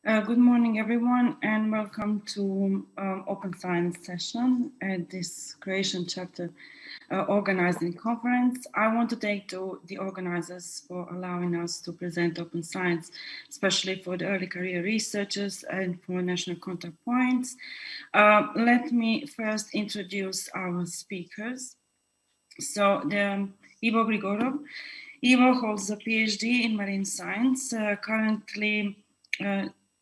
Good morning, everyone, and welcome to Open Science session at this Croatian chapter organizing conference. I want to thank the organizers for allowing us to present Open Science, especially for the early career researchers and for national contact points. Let me first introduce our speakers. So, Ivo Grigorov. Ivo holds a PhD in marine science. Currently,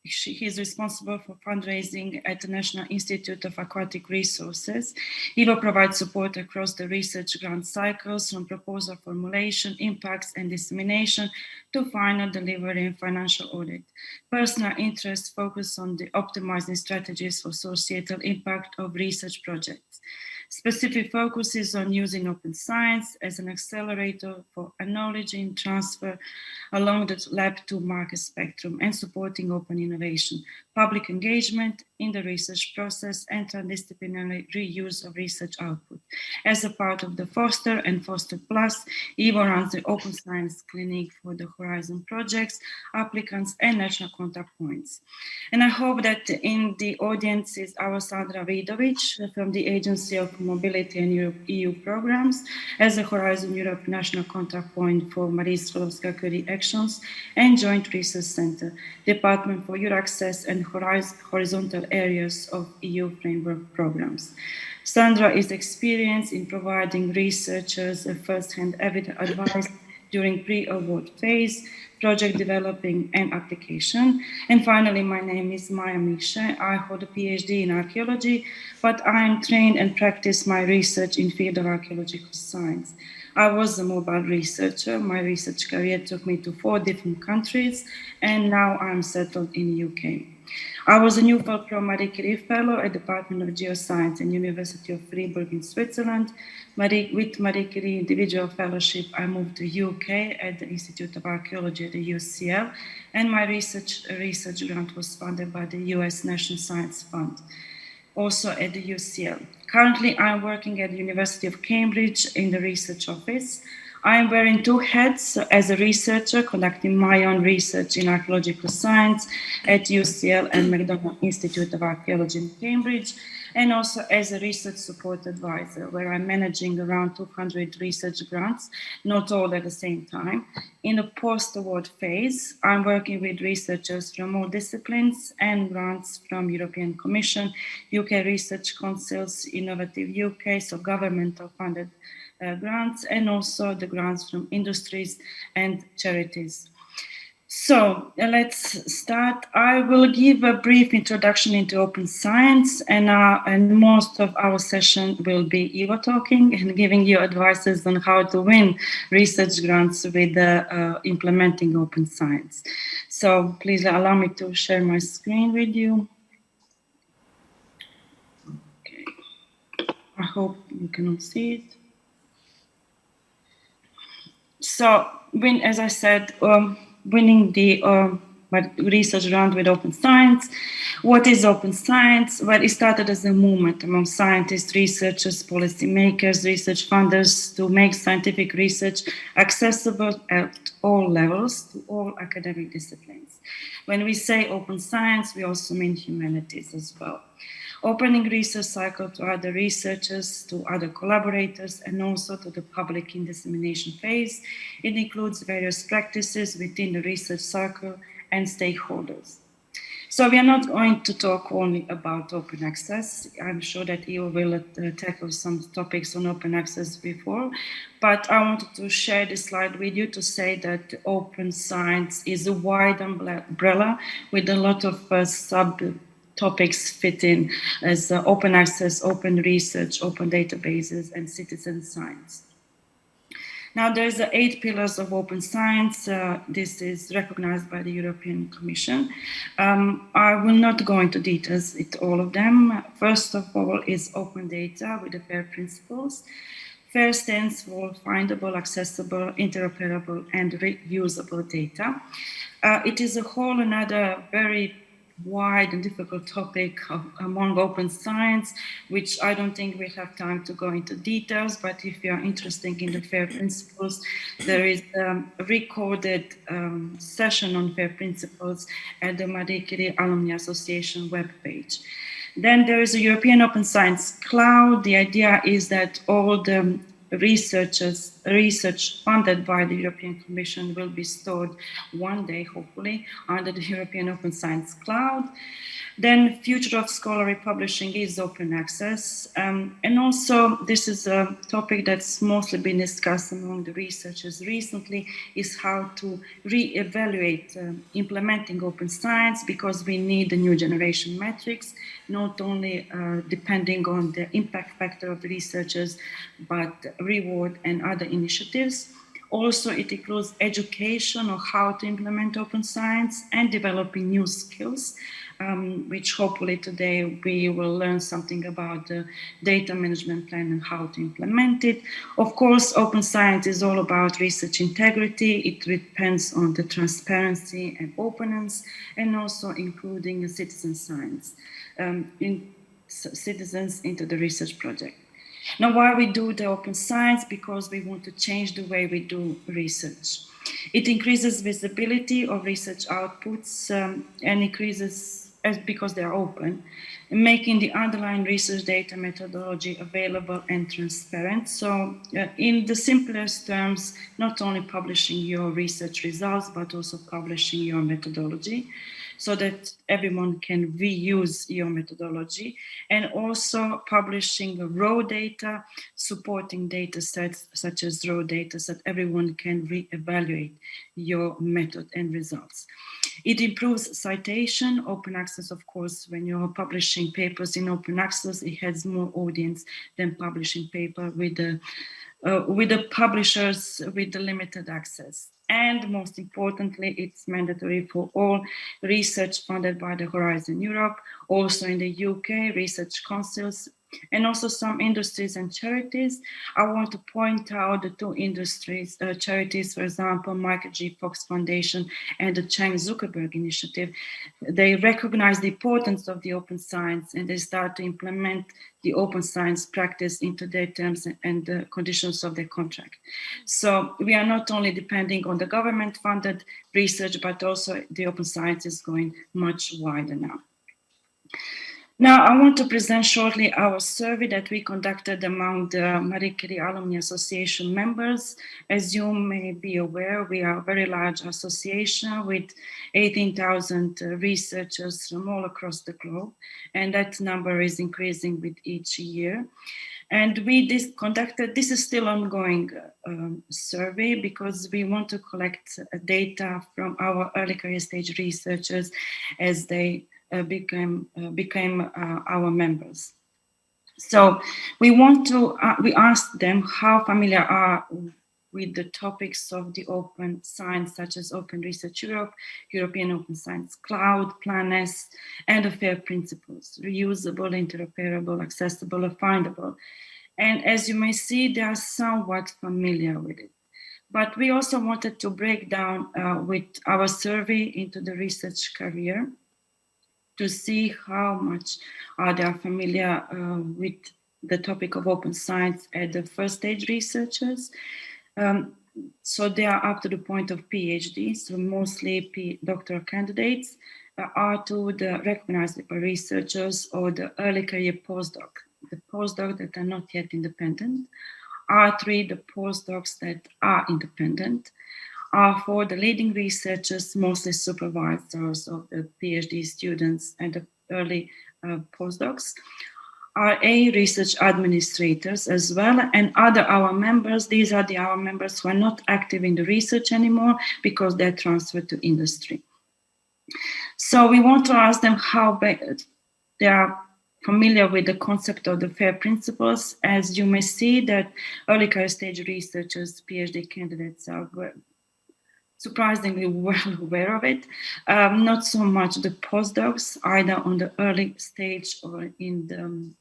he is responsible for fundraising at the National Institute of Aquatic Resources. Ivo provides support across the research grant cycles from proposal formulation, impacts, and dissemination to final delivery and financial audit. Personal interests focus on the optimizing strategies for societal impact of research projects. Specific focus is on using open science as an accelerator for acknowledging transfer along the lab to market spectrum and supporting open innovation, public engagement in the research process, and transdisciplinary reuse of research output. As a part of the Foster and Foster Plus, Ivo runs the Open Science Clinic for the Horizon projects, applicants, and national contact points. And I hope that in the audience is our Sandra Vidović from the Agency of Mobility and Europe, EU programs as a Horizon Europe national contact point for Marie Sklodowska-Curie actions and Joint Research Center, Department for Euro Access and Horizontal Areas of EU framework programs. Sandra is experienced in providing researchers a first-hand advice during pre-award phase, project developing and application. And finally, my name is Maja Miše. I hold a PhD in archaeology, but I am trained and practice my research in field of archaeological science. I was a mobile researcher. My research career took me to 4 different countries, and now I'm settled in the UK. I was a Newfell Pro Marie Curie Fellow at the Department of Geoscience and University of Freiburg in Switzerland. With Marie Curie Individual Fellowship, I moved to UK at the Institute of Archaeology at the UCL, and my research grant was funded by the US National Science Fund, also at the UCL. Currently, I'm working at the University of Cambridge in the research office. I'm wearing 2 hats as a researcher, conducting my own research in archaeological science at UCL and McDonald Institute of Archaeology in Cambridge, and also as a research support advisor, where I'm managing around 200 research grants, not all at the same time. In the post-award phase, I'm working with researchers from all disciplines and grants from European Commission, UK Research Council's Innovative UK, so governmental funded grants, and also the grants from industries and charities. So let's start. I will give a brief introduction into open science, and most of our session will be Ivo talking and giving you advices on how to win research grants with implementing open science. So please allow me to share my screen with you. Okay. I hope you can all see it. So, as I said, winning the research grant with open science. What is open science? Well, it started as a movement among scientists, researchers, policymakers, research funders to make scientific research accessible at all levels to all academic disciplines. When we say open science, we also mean humanities as well. Opening research cycle to other researchers, to other collaborators, and also to the public in dissemination phase. It includes various practices within the research circle and stakeholders. So we are not going to talk only about open access. I'm sure that you will tackle some topics on open access before, but I wanted to share this slide with you to say that open science is a wide umbrella with a lot of topics fit in as open access, open research, open databases, and citizen science. Now, there's 8 pillars of open science. This is recognized by the European Commission. I will not go into details with all of them. First of all is open data with the FAIR principles. FAIR stands for findable, accessible, interoperable, and reusable data. It is a whole another very wide and difficult topic among open science, which I don't think we have time to go into details, but if you are interested in the FAIR principles, there is a recorded session on FAIR principles at the Marie Curie Alumni Association webpage. Then there is a European Open Science Cloud. The idea is that all the research funded by the European Commission will be stored one day, hopefully, under the European Open Science Cloud. Then future of scholarly publishing is open access. And also, this is a topic that's mostly been discussed among the researchers recently, is how to re-evaluate implementing open science, because we need the new generation metrics, not only depending on the impact factor of the researchers, but reward and other initiatives. Also, it includes education on how to implement open science and developing new skills, which hopefully today we will learn something about the data management plan and how to implement it. Of course, open science is all about research integrity. It depends on the transparency and openness, and also including citizen science, citizens into the research project. Now, why we do the open science? Because we want to change the way we do research. It increases visibility of research outputs and increases because they are open, making the underlying research data methodology available and transparent. So in the simplest terms, not only publishing your research results, but also publishing your methodology, so that everyone can reuse your methodology, and also publishing raw data, supporting data sets such as raw data, so that everyone can re-evaluate your method and results. It improves citation, open access, of course. When you're publishing papers in open access, it has more audience than publishing paper with the publishers with the limited access. And most importantly, it's mandatory for all research funded by the Horizon Europe, also in the UK, research councils, and also some industries and charities. I want to point out the two industries, charities, for example, Michael J. Fox Foundation and the Chang Zuckerberg Initiative. They recognize the importance of the open science, and they start to implement the open science practice into their terms and the conditions of their contract. So we are not only depending on the government-funded research, but also the open science is going much wider now. Now, I want to present shortly our survey that we conducted among the Marie Curie Alumni Association members. As you may be aware, we are a very large association with 18,000 researchers from all across the globe, and that number is increasing with each year. And we conducted, this is still ongoing survey, because we want to collect data from our early career stage researchers as they became our members. So we asked them how familiar are with the topics of the open science, such as Open Research Europe, European Open Science Cloud, Panellists, and the FAIR principles: reusable, interoperable, accessible, and findable. And as you may see, they are somewhat familiar with it. But we also wanted to break down with our survey into the research career, to see how much they are familiar with the topic of open science at the first stage researchers. So they are up to the point of PhD, so mostly doctoral candidates, R2, the recognizable researchers, or the early career postdoc, the postdocs that are not yet independent, R3, the postdocs that are independent, R4, the leading researchers, mostly supervisors of the PhD students and the early postdocs, RA, research administrators as well, and other our members. These are our members who are not active in the research anymore because they're transferred to industry. So we want to ask them how they are familiar with the concept of the FAIR principles. As you may see, that early career stage researchers, PhD candidates are surprisingly well aware of it. Not so much the postdocs, either on the early stage or in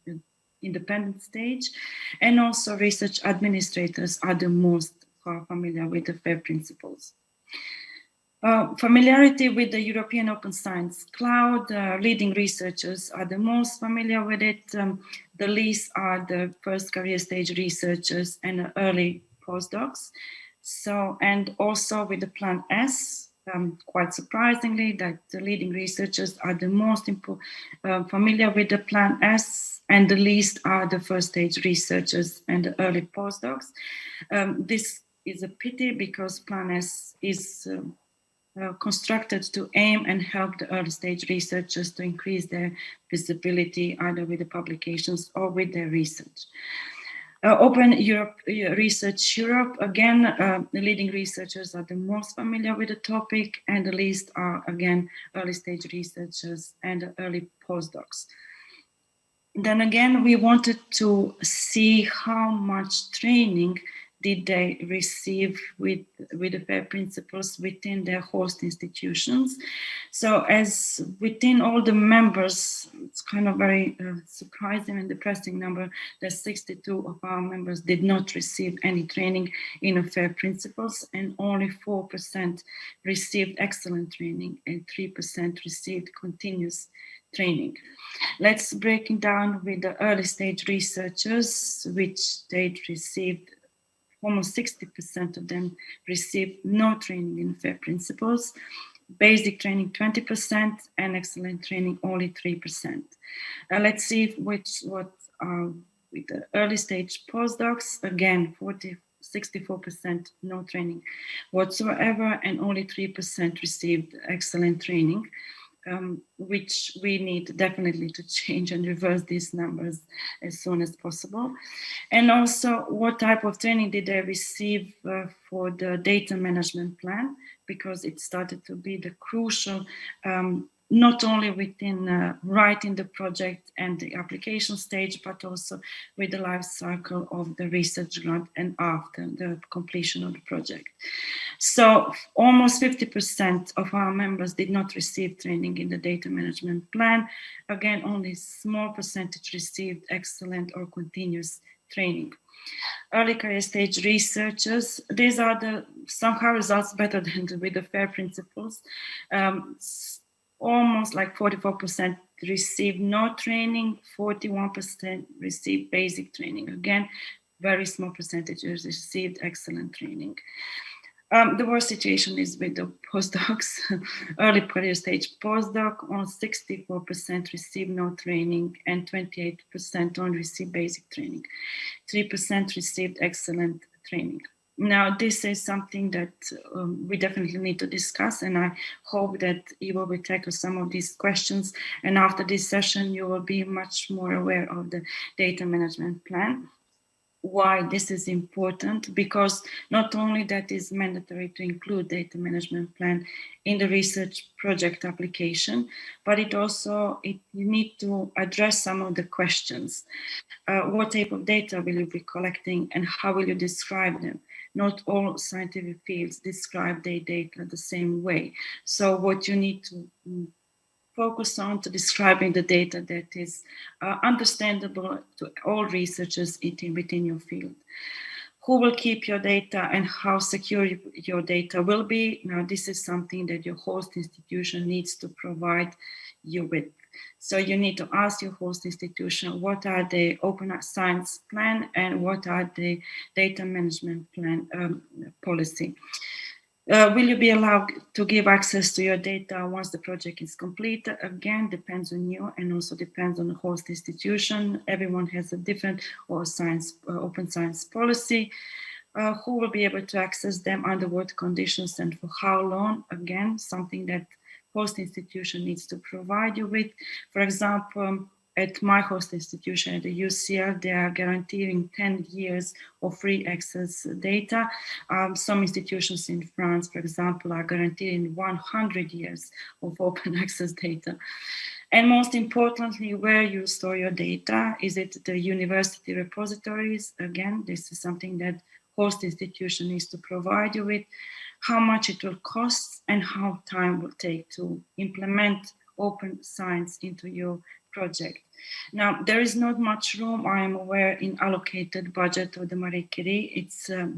the independent stage. And also research administrators are the most familiar with the FAIR principles. Familiarity with the European Open Science Cloud. Leading researchers are the most familiar with it. The least are the first career stage researchers and early postdocs. So, and also with the Plan S, quite surprisingly, that the leading researchers are the most familiar with the Plan S, and the least are the first stage researchers and the early postdocs. This is a pity because Plan S is constructed to aim and help the early stage researchers to increase their visibility either with the publications or with their research. Open Europe, Research Europe, again, the leading researchers are the most familiar with the topic, and the least are, again, early stage researchers and early postdocs. Then again, we wanted to see how much training did they receive with the FAIR principles within their host institutions. So as within all the members, it's kind of very surprising and depressing number that 62 of our members did not receive any training in FAIR principles, and only 4% received excellent training and 3% received continuous training. Let's break it down with the early stage researchers, which they received. Almost 60% of them received no training in FAIR principles, basic training 20%, and excellent training only 3%. Let's see what with the early stage postdocs, again, 64% no training whatsoever, and only 3% received excellent training. Which we need definitely to change and reverse these numbers as soon as possible. And also, what type of training did they receive for the data management plan? Because it started to be the crucial, not only within writing the project and the application stage, but also with the life cycle of the research grant and after the completion of the project. So almost 50% of our members did not receive training in the data management plan. Again, only a small percentage received excellent or continuous training. Early career stage researchers, these are the somehow results better than with the FAIR principles. Almost like 44% received no training, 41% received basic training. Again, very small percentages received excellent training. The worst situation is with the postdocs. Early career stage postdoc, on 64% received no training and 28% only received basic training. 3% received excellent training. Now, this is something that we definitely need to discuss, and I hope that Ivo will tackle some of these questions. And after this session, you will be much more aware of the data management plan. Why this is important, because not only that is mandatory to include data management plan in the research project application, but you need to address some of the questions. What type of data will you be collecting and how will you describe them? Not all scientific fields describe their data the same way. So what you need to focus on to describing the data that is understandable to all researchers within your field. Who will keep your data and how secure your data will be? Now, this is something that your host institution needs to provide you with. So you need to ask your host institution, what are the open science plan and what are the data management plan policy? Will you be allowed to give access to your data once the project is complete? Again, depends on you and also depends on the host institution. Everyone has a different open science policy. Who will be able to access them, under what conditions and for how long? Again, something that host institution needs to provide you with. For example, at my host institution at the UCL, they are guaranteeing 10 years of free access data. Some institutions in France, for example, are guaranteeing 100 years of open access data. And most importantly, where you store your data, is it the university repositories? Again, this is something that host institution needs to provide you with, how much it will cost and how time will take to implement open science into your project. Now, there is not much room, I am aware, in allocated budget of the Marie Curie.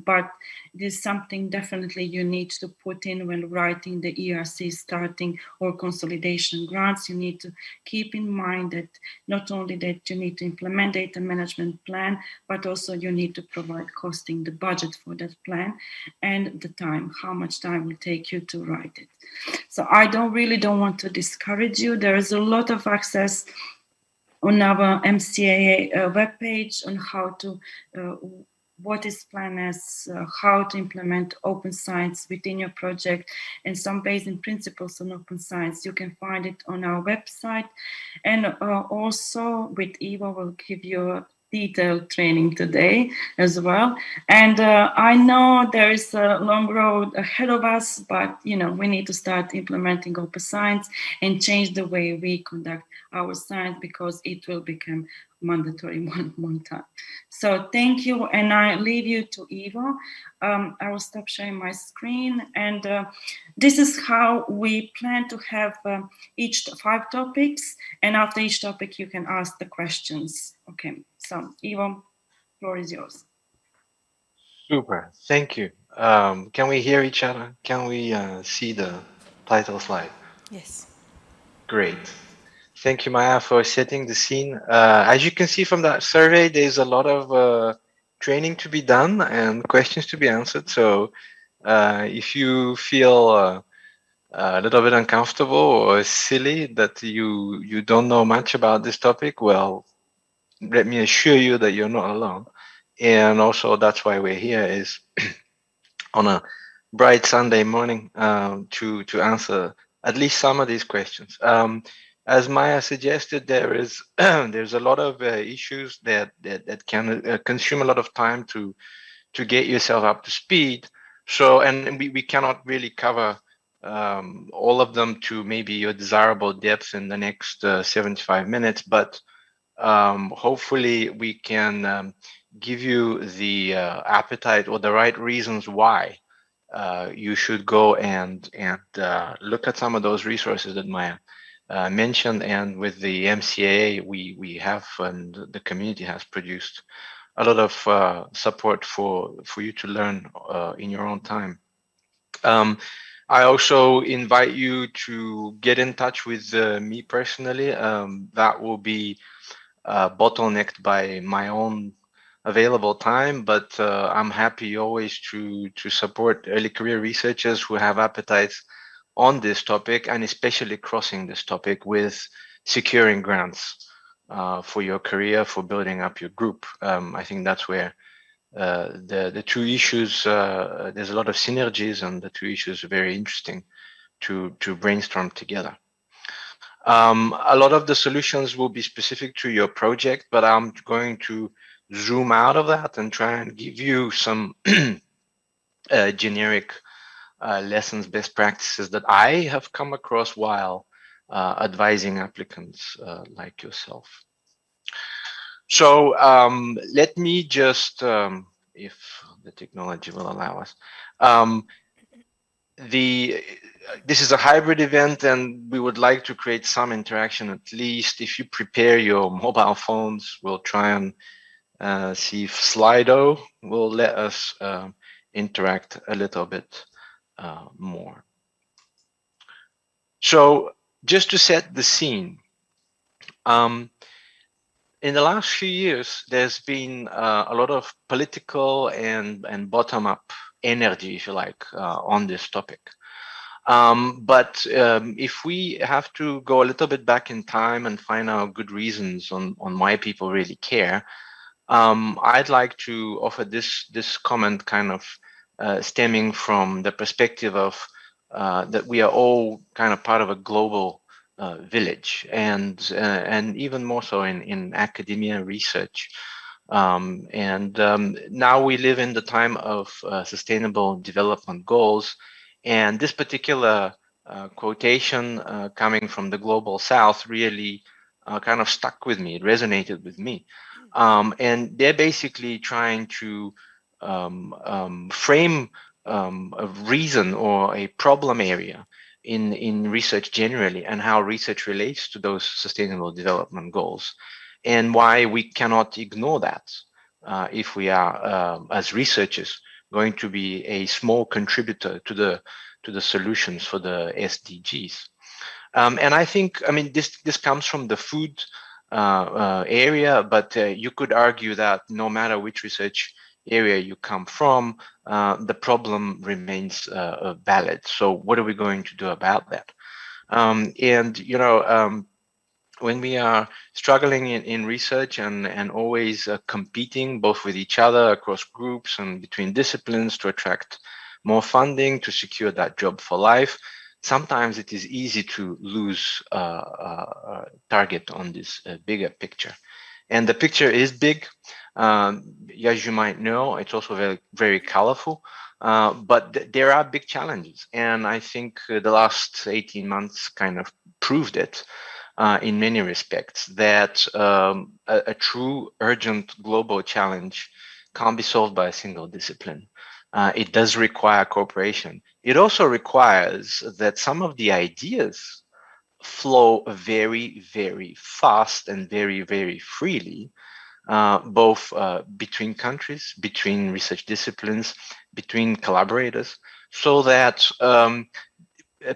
But it is something definitely you need to put in when writing the ERC starting or consolidation grants. You need to keep in mind that not only that you need to implement data management plan, but also you need to provide costing the budget for that plan and the time, how much time will take you to write it. So I really don't want to discourage you. There is a lot of access on our MCAA webpage on how to, what is planned as, how to implement open science within your project, and some basic principles on open science. You can find it on our website. And also with Ivo, we'll give you a detailed training today as well. And I know there is a long road ahead of us, but we need to start implementing open science and change the way we conduct our science, because it will become mandatory one time. So thank you, and I leave you to Ivo. I will stop sharing my screen, and this is how we plan to have each 5 topics, and after each topic you can ask the questions. Okay, so Ivo, floor is yours. Super, thank you. Can we hear each other? Can we see the title slide? Yes. Great. Thank you, Maja, for setting the scene. As you can see from that survey, there's a lot of training to be done and questions to be answered. So if you feel a little bit uncomfortable or silly that you don't know much about this topic, well, let me assure you that you're not alone. And also that's why we're here, is on a bright Sunday morning to answer at least some of these questions. As Maja suggested, there's a lot of issues that can consume a lot of time to get yourself up to speed. So, and we cannot really cover all of them to maybe your desirable depth in the next 75 minutes, but hopefully we can give you the appetite or the right reasons why you should go and look at some of those resources that Maja mentioned. And with the MCAA, we have, and the community has produced a lot of support for you to learn in your own time. I also invite you to get in touch with me personally. That will be bottlenecked by my own available time, but I'm happy always to support early career researchers who have appetites on this topic, and especially crossing this topic with securing grants for your career, for building up your group. I think that's where the two issues, there's a lot of synergies, and the two issues are very interesting to brainstorm together. A lot of the solutions will be specific to your project, but I'm going to zoom out of that and try and give you some generic lessons, best practices that I have come across while advising applicants like yourself. So let me just, if the technology will allow us, this is a hybrid event, and we would like to create some interaction. At least if you prepare your mobile phones, we'll try and see if Slido will let us interact a little bit more. So just to set the scene, in the last few years, there's been a lot of political and bottom-up energy, if you like, on this topic. But if we have to go a little bit back in time and find out good reasons on why people really care, I'd like to offer this comment, kind of stemming from the perspective of that we are all kind of part of a global village, and even more so in academia research. Now we live in the time of sustainable development goals, and this particular quotation coming from the Global South really kind of stuck with me. It resonated with me. And they're basically trying to frame a reason or a problem area in research generally, and how research relates to those sustainable development goals, and why we cannot ignore that if we are, as researchers, going to be a small contributor to the solutions for the SDGs. And I think, I mean, this comes from the food area, but you could argue that no matter which research area you come from, the problem remains valid. So what are we going to do about that? And, you know, when we are struggling in research and always competing both with each other across groups and between disciplines to attract more funding to secure that job for life, sometimes it is easy to lose target on this bigger picture. And the picture is big. As you might know, it's also very, very colorful, but there are big challenges. And I think the last 18 months kind of proved it in many respects, that a true urgent global challenge can't be solved by a single discipline. It does require cooperation. It also requires that some of the ideas flow very, very fast and very, very freely, both between countries, between research disciplines, between collaborators, so that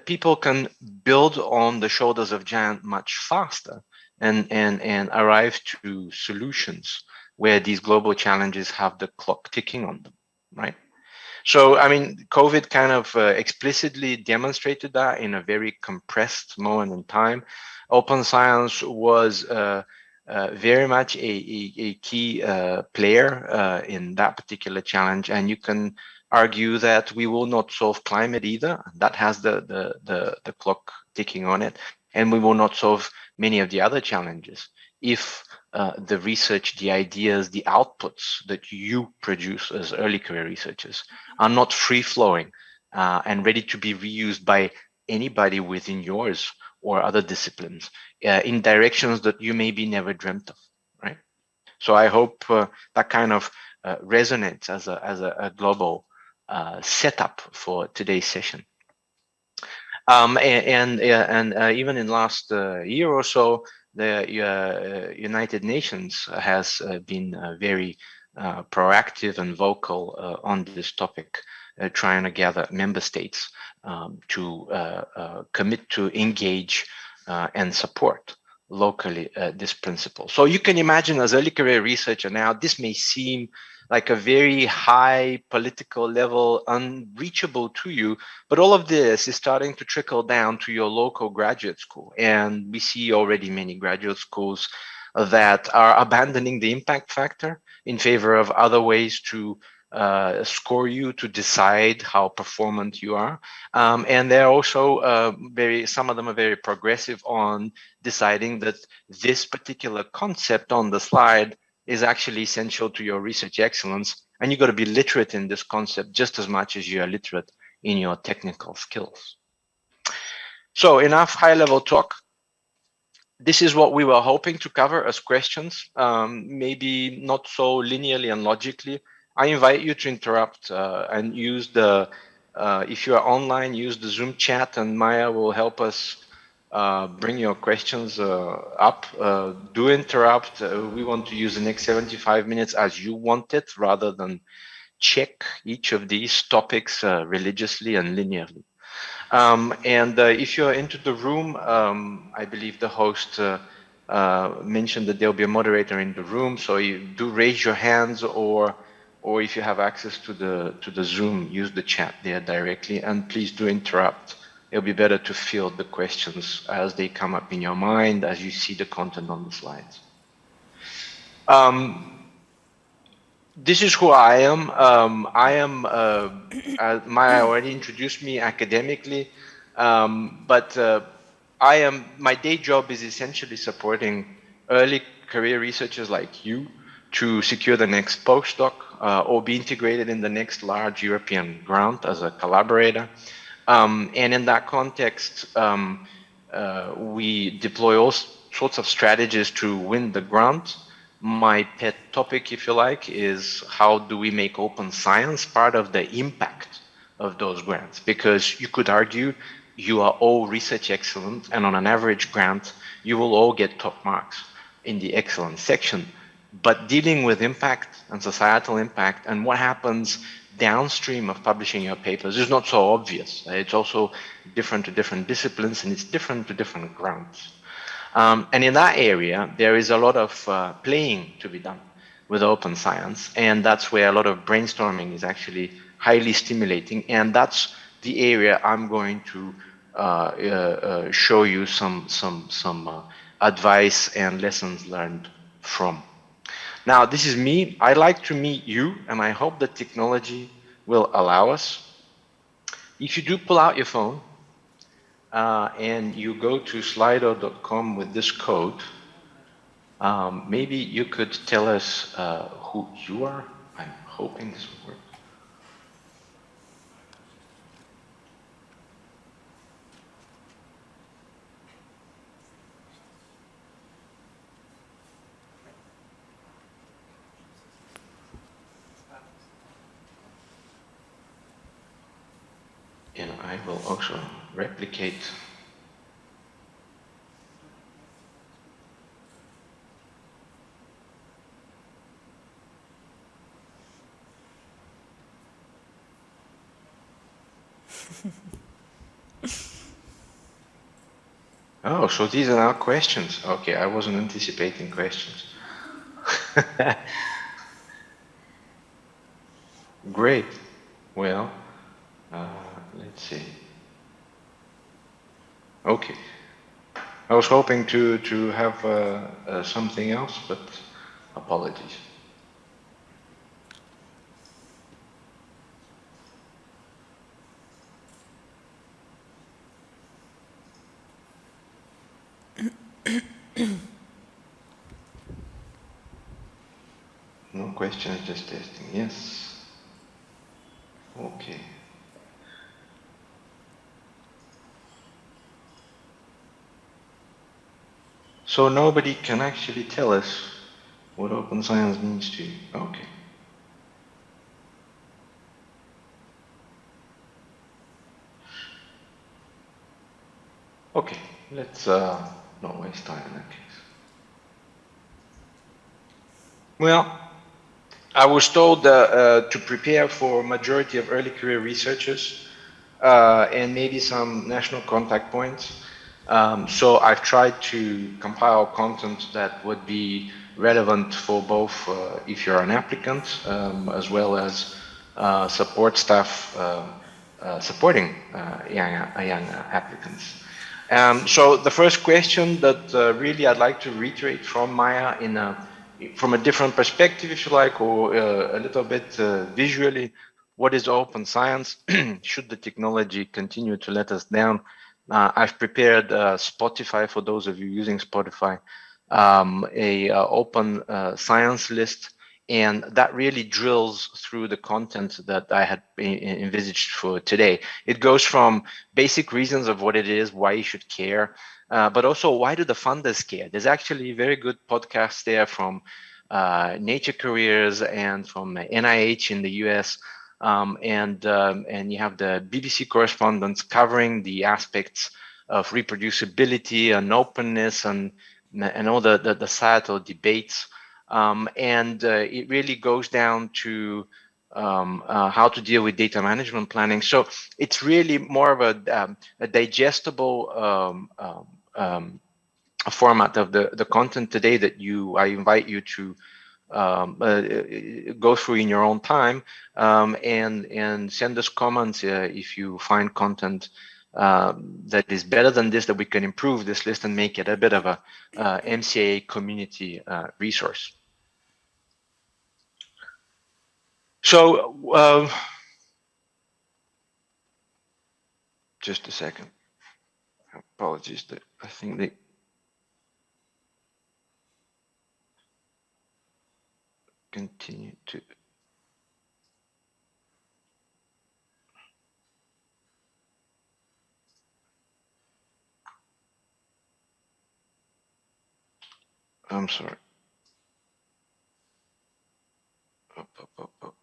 people can build on the shoulders of giants much faster and arrive to solutions where these global challenges have the clock ticking on them, right? So, I mean, COVID kind of explicitly demonstrated that in a very compressed moment in time. Open science was very much a key player in that particular challenge, and you can argue that we will not solve climate either. That has the clock ticking on it, and we will not solve many of the other challenges if the research, the ideas, the outputs that you produce as early career researchers are not free-flowing and ready to be reused by anybody within yours or other disciplines in directions that you maybe never dreamt of, right? So I hope that kind of resonates as a global setup for today's session. And even in last year or so, the United Nations has been very proactive and vocal on this topic, trying to gather member states to commit to engage and support locally this principle. So you can imagine, as early career researcher now, this may seem like a very high political level, unreachable to you, but all of this is starting to trickle down to your local graduate school. And we see already many graduate schools that are abandoning the impact factor in favor of other ways to score you, to decide how performant you are. And they're also some of them are very progressive on deciding that this particular concept on the slide is actually essential to your research excellence. And you've got to be literate in this concept just as much as you are literate in your technical skills. So enough high-level talk. This is what we were hoping to cover as questions, maybe not so linearly and logically. I invite you to interrupt and use the, if you are online, use the Zoom chat, and Maja will help us bring your questions up. Do interrupt. We want to use the next 75 minutes as you want it, rather than check each of these topics religiously and linearly. And if you're into the room, I believe the host mentioned that there'll be a moderator in the room. So you do raise your hands, or if you have access to the Zoom, use the chat there directly, and please do interrupt. It'll be better to field the questions as they come up in your mind, as you see the content on the slides. This is who I am. Maja already introduced me academically, but my day job is essentially supporting early career researchers like you to secure the next postdoc or be integrated in the next large European grant as a collaborator. And in that context, we deploy all sorts of strategies to win the grant. My pet topic, if you like, is how do we make open science part of the impact of those grants? Because you could argue you are all research excellent, and on an average grant, you will all get top marks in the excellence section. But dealing with impact and societal impact and what happens downstream of publishing your papers is not so obvious. It's also different to different disciplines, and it's different to different grants. And in that area, there is a lot of playing to be done with open science, and that's where a lot of brainstorming is actually highly stimulating, and that's the area I'm going to show you some advice and lessons learned from. Now, this is me. I like to meet you, and I hope that technology will allow us. If you do pull out your phone and you go to slido.com with this code, maybe you could tell us who you are. I'm hoping this will work. And I will also replicate Oh, so these are now questions. Okay, I wasn't anticipating questions. Great. Well, let's see. Okay. I was hoping to have something else, but apologies. No questions, just testing. Yes. Okay. So nobody can actually tell us what open science means to you. Okay. Okay, let's not waste time in that case. Well, I was told to prepare for majority of early career researchers and maybe some national contact points. So I've tried to compile content that would be relevant for both if you're an applicant as well as support staff supporting young applicants. So the first question that really I'd like to reiterate from Maja from a different perspective, if you like, or a little bit visually, what is open science? Should the technology continue to let us down? I've prepared Spotify, for those of you using Spotify, a open science list, and that really drills through the content that I had envisaged for today. It goes from basic reasons of what it is, why you should care, but also why do the funders care? There's actually very good podcasts there from Nature Careers and from NIH in the US, and you have the BBC correspondents covering the aspects of reproducibility and openness and all the societal debates. And it really goes down to how to deal with data management planning. So it's really more of a digestible format of the content today that I invite you to go through in your own time and send us comments if you find content that is better than this, that we can improve this list and make it a bit of a MCAA community resource. So just a second. Apologies, I think they continue to. I'm sorry. Up.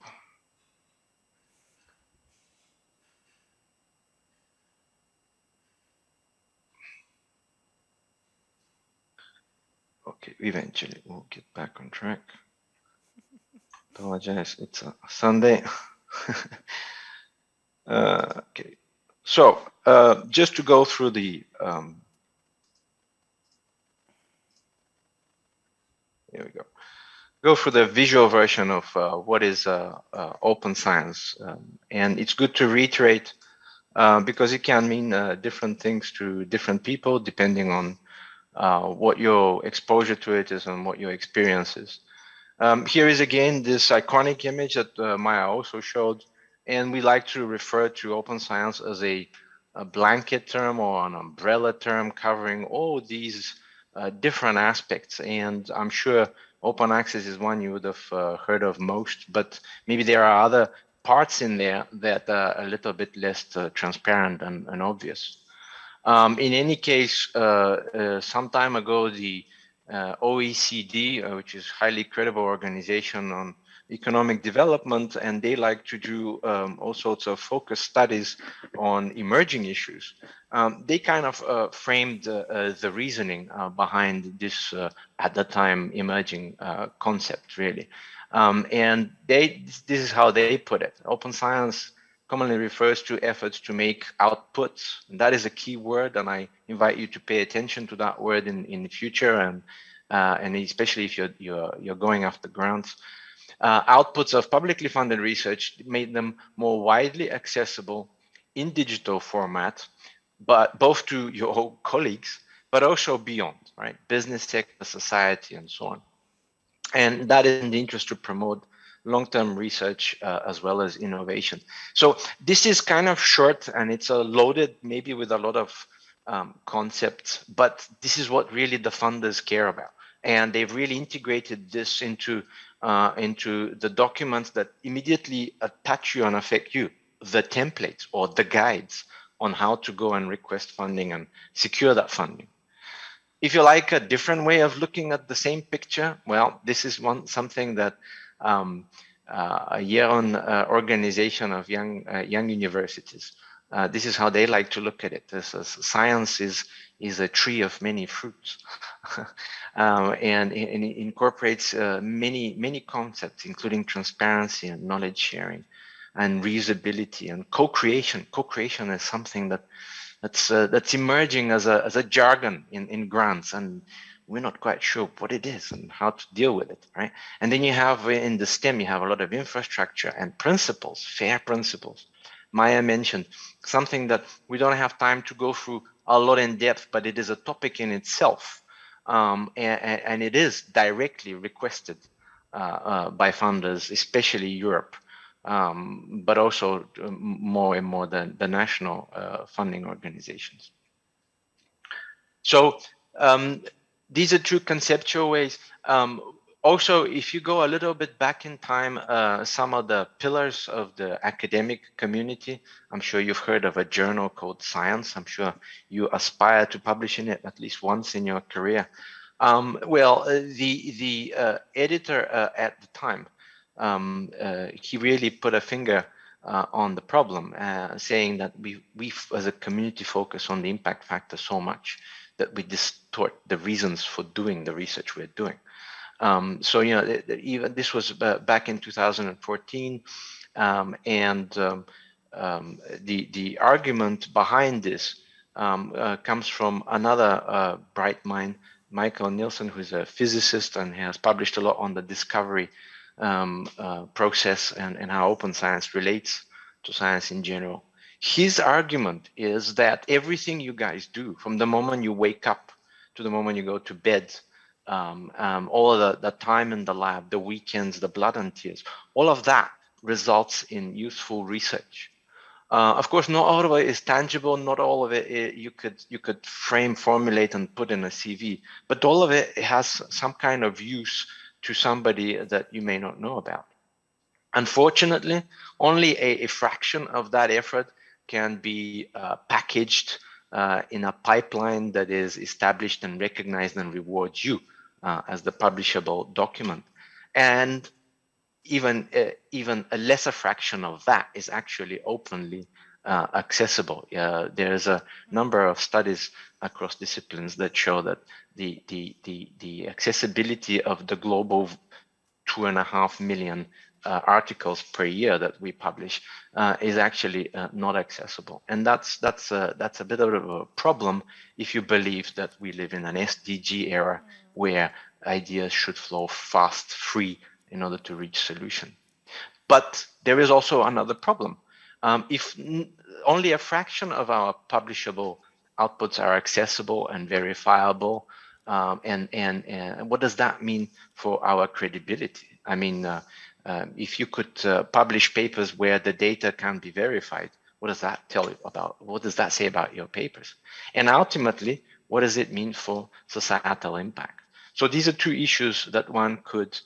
Okay, eventually we'll get back on track. Apologize, it's a Sunday. Okay, so just to go through the here we go. Go through the visual version of what is open science, and it's good to reiterate because it can mean different things to different people depending on what your exposure to it is and what your experience is. Here is again this iconic image that Maja also showed, and we like to refer to open science as a blanket term or an umbrella term covering all these different aspects. And I'm sure open access is one you would have heard of most, but maybe there are other parts in there that are a little bit less transparent and obvious. In any case, some time ago, the OECD, which is highly credible organization on economic development, and they like to do all sorts of focus studies on emerging issues. They kind of framed the reasoning behind this, at the time, emerging concept, really. And this is how they put it. Open science commonly refers to efforts to make outputs. And that is a key word, and I invite you to pay attention to that word in the future, and especially if you're going after grants. Outputs of publicly funded research made them more widely accessible in digital format, but both to your colleagues, but also beyond, right? Business sector, society, and so on. And that is in the interest to promote long-term research as well as innovation. So this is kind of short, and it's loaded maybe with a lot of concepts, but this is what really the funders care about. And they've really integrated this into the documents that immediately touch you and affect you, the templates or the guides on how to go and request funding and secure that funding. If you like a different way of looking at the same picture, well, this is something that a year-on organization of young universities. This is how they like to look at it. This is, science is a tree of many fruits, and it incorporates many concepts, including transparency and knowledge sharing, and reusability and co-creation. Co-creation is something that's emerging as a jargon in grants, and we're not quite sure what it is and how to deal with it, right? And then you have in the STEM, you have a lot of infrastructure and principles, fair principles. Maja mentioned something that we don't have time to go through a lot in depth, but it is a topic in itself, and it is directly requested by funders, especially Europe. But also more and more the national funding organizations. So these are two conceptual ways. Also, if you go a little bit back in time, some of the pillars of the academic community, I'm sure you've heard of a journal called Science. I'm sure you aspire to publish in it at least once in your career. Well, the editor at the time, he really put a finger on the problem, saying that we as a community focus on the impact factor so much that we distort the reasons for doing the research we're doing. So, you know, even this was back in 2014, and the argument behind this comes from another bright mind, Michael Nielsen, who's a physicist and has published a lot on the discovery process and how open science relates to science in general. His argument is that everything you guys do, from the moment you wake up to the moment you go to bed, all of the time in the lab, the weekends, the blood and tears, all of that results in useful research. Of course, not all of it is tangible. Not all of it you could frame, formulate, and put in a CV. But all of it has some kind of use to somebody that you may not know about. Unfortunately, only a fraction of that effort can be packaged in a pipeline that is established and recognized and rewards you as the publishable document. And even a lesser fraction of that is actually openly accessible. There's a number of studies across disciplines that show that the accessibility of the global 2.5 million articles per year that we publish is actually not accessible, and that's a bit of a problem if you believe that we live in an SDG era where ideas should flow fast, free, in order to reach solution. But there is also another problem. If only a fraction of our publishable outputs are accessible and verifiable, and what does that mean for our credibility? I mean, if you could publish papers where the data can be verified, what does that tell you about? What does that say about your papers? And ultimately, what does it mean for societal impact? So these are two issues that one could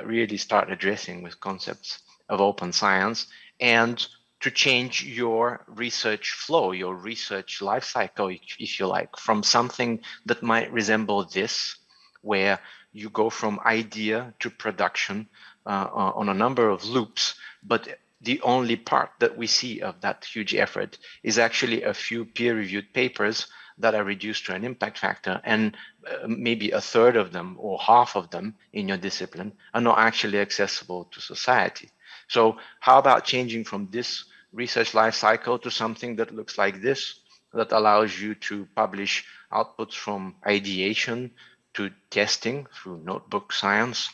really start addressing with concepts of open science, and to change your research flow, your research life cycle, if you like, from something that might resemble this, where you go from idea to production on a number of loops, but the only part that we see of that huge effort is actually a few peer-reviewed papers that are reduced to an impact factor, and maybe a third of them or half of them in your discipline are not actually accessible to society. So how about changing from this research life cycle to something that looks like this, that allows you to publish outputs from ideation to testing through notebook science,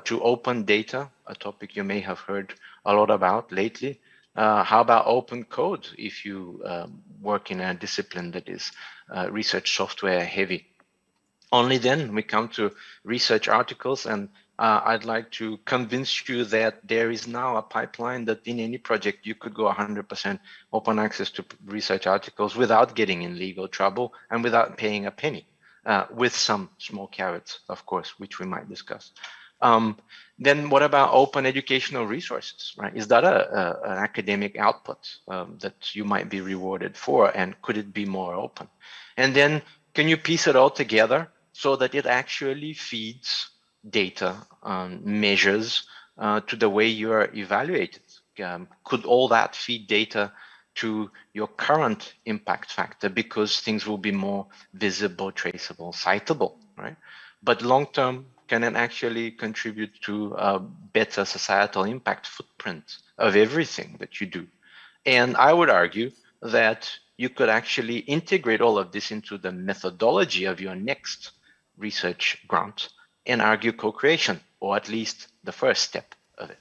to open data, a topic you may have heard a lot about lately. How about open code if you work in a discipline that is research software heavy? Only then we come to research articles, and I'd like to convince you that there is now a pipeline that in any project you could go 100% open access to research articles without getting in legal trouble and without paying a penny, with some small carrots, of course, which we might discuss. Then what about open educational resources, right? Is that an academic output that you might be rewarded for, and could it be more open? And then can you piece it all together so that it actually feeds data measures to the way you are evaluated? Could all that feed data to your current impact factor, because things will be more visible, traceable, citable, right? But long-term, can it actually contribute to a better societal impact footprint of everything that you do? And I would argue that you could actually integrate all of this into the methodology of your next research grant and argue co-creation, or at least the first step of it.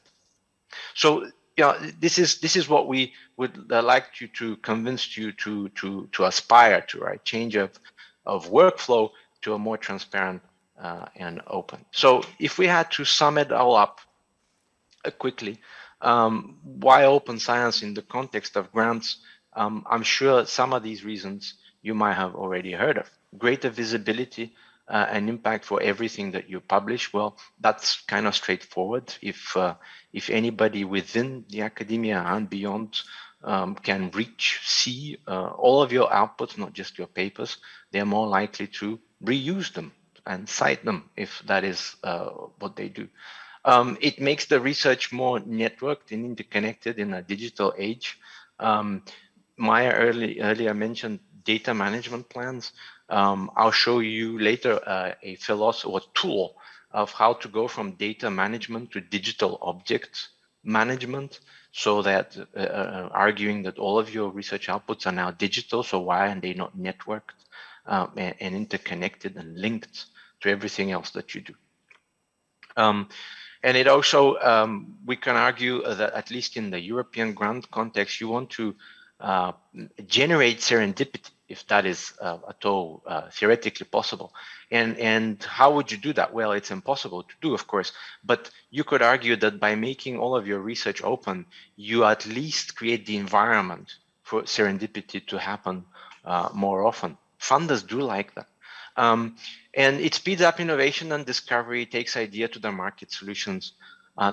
So, this is what we would like you to convince you to aspire to, right? Change of workflow to a more transparent and open. So if we had to sum it all up quickly, why open science in the context of grants? I'm sure some of these reasons you might have already heard of. Greater visibility and impact for everything that you publish. Well, that's kind of straightforward. If anybody within the academia and beyond can see all of your outputs, not just your papers, they're more likely to reuse them and cite them if that is what they do. It makes the research more networked and interconnected in a digital age. Maja earlier mentioned data management plans. I'll show you later a philosophy or tool of how to go from data management to digital object management, so that arguing that all of your research outputs are now digital, so why are they not networked and interconnected and linked to everything else that you do? And it also, we can argue that at least in the European grant context, you want to generate serendipity, if that is at all theoretically possible. And how would you do that? Well, it's impossible to do, of course, but you could argue that by making all of your research open, you at least create the environment for serendipity to happen more often. Funders do like that. And it speeds up innovation and discovery, takes idea to the market solutions,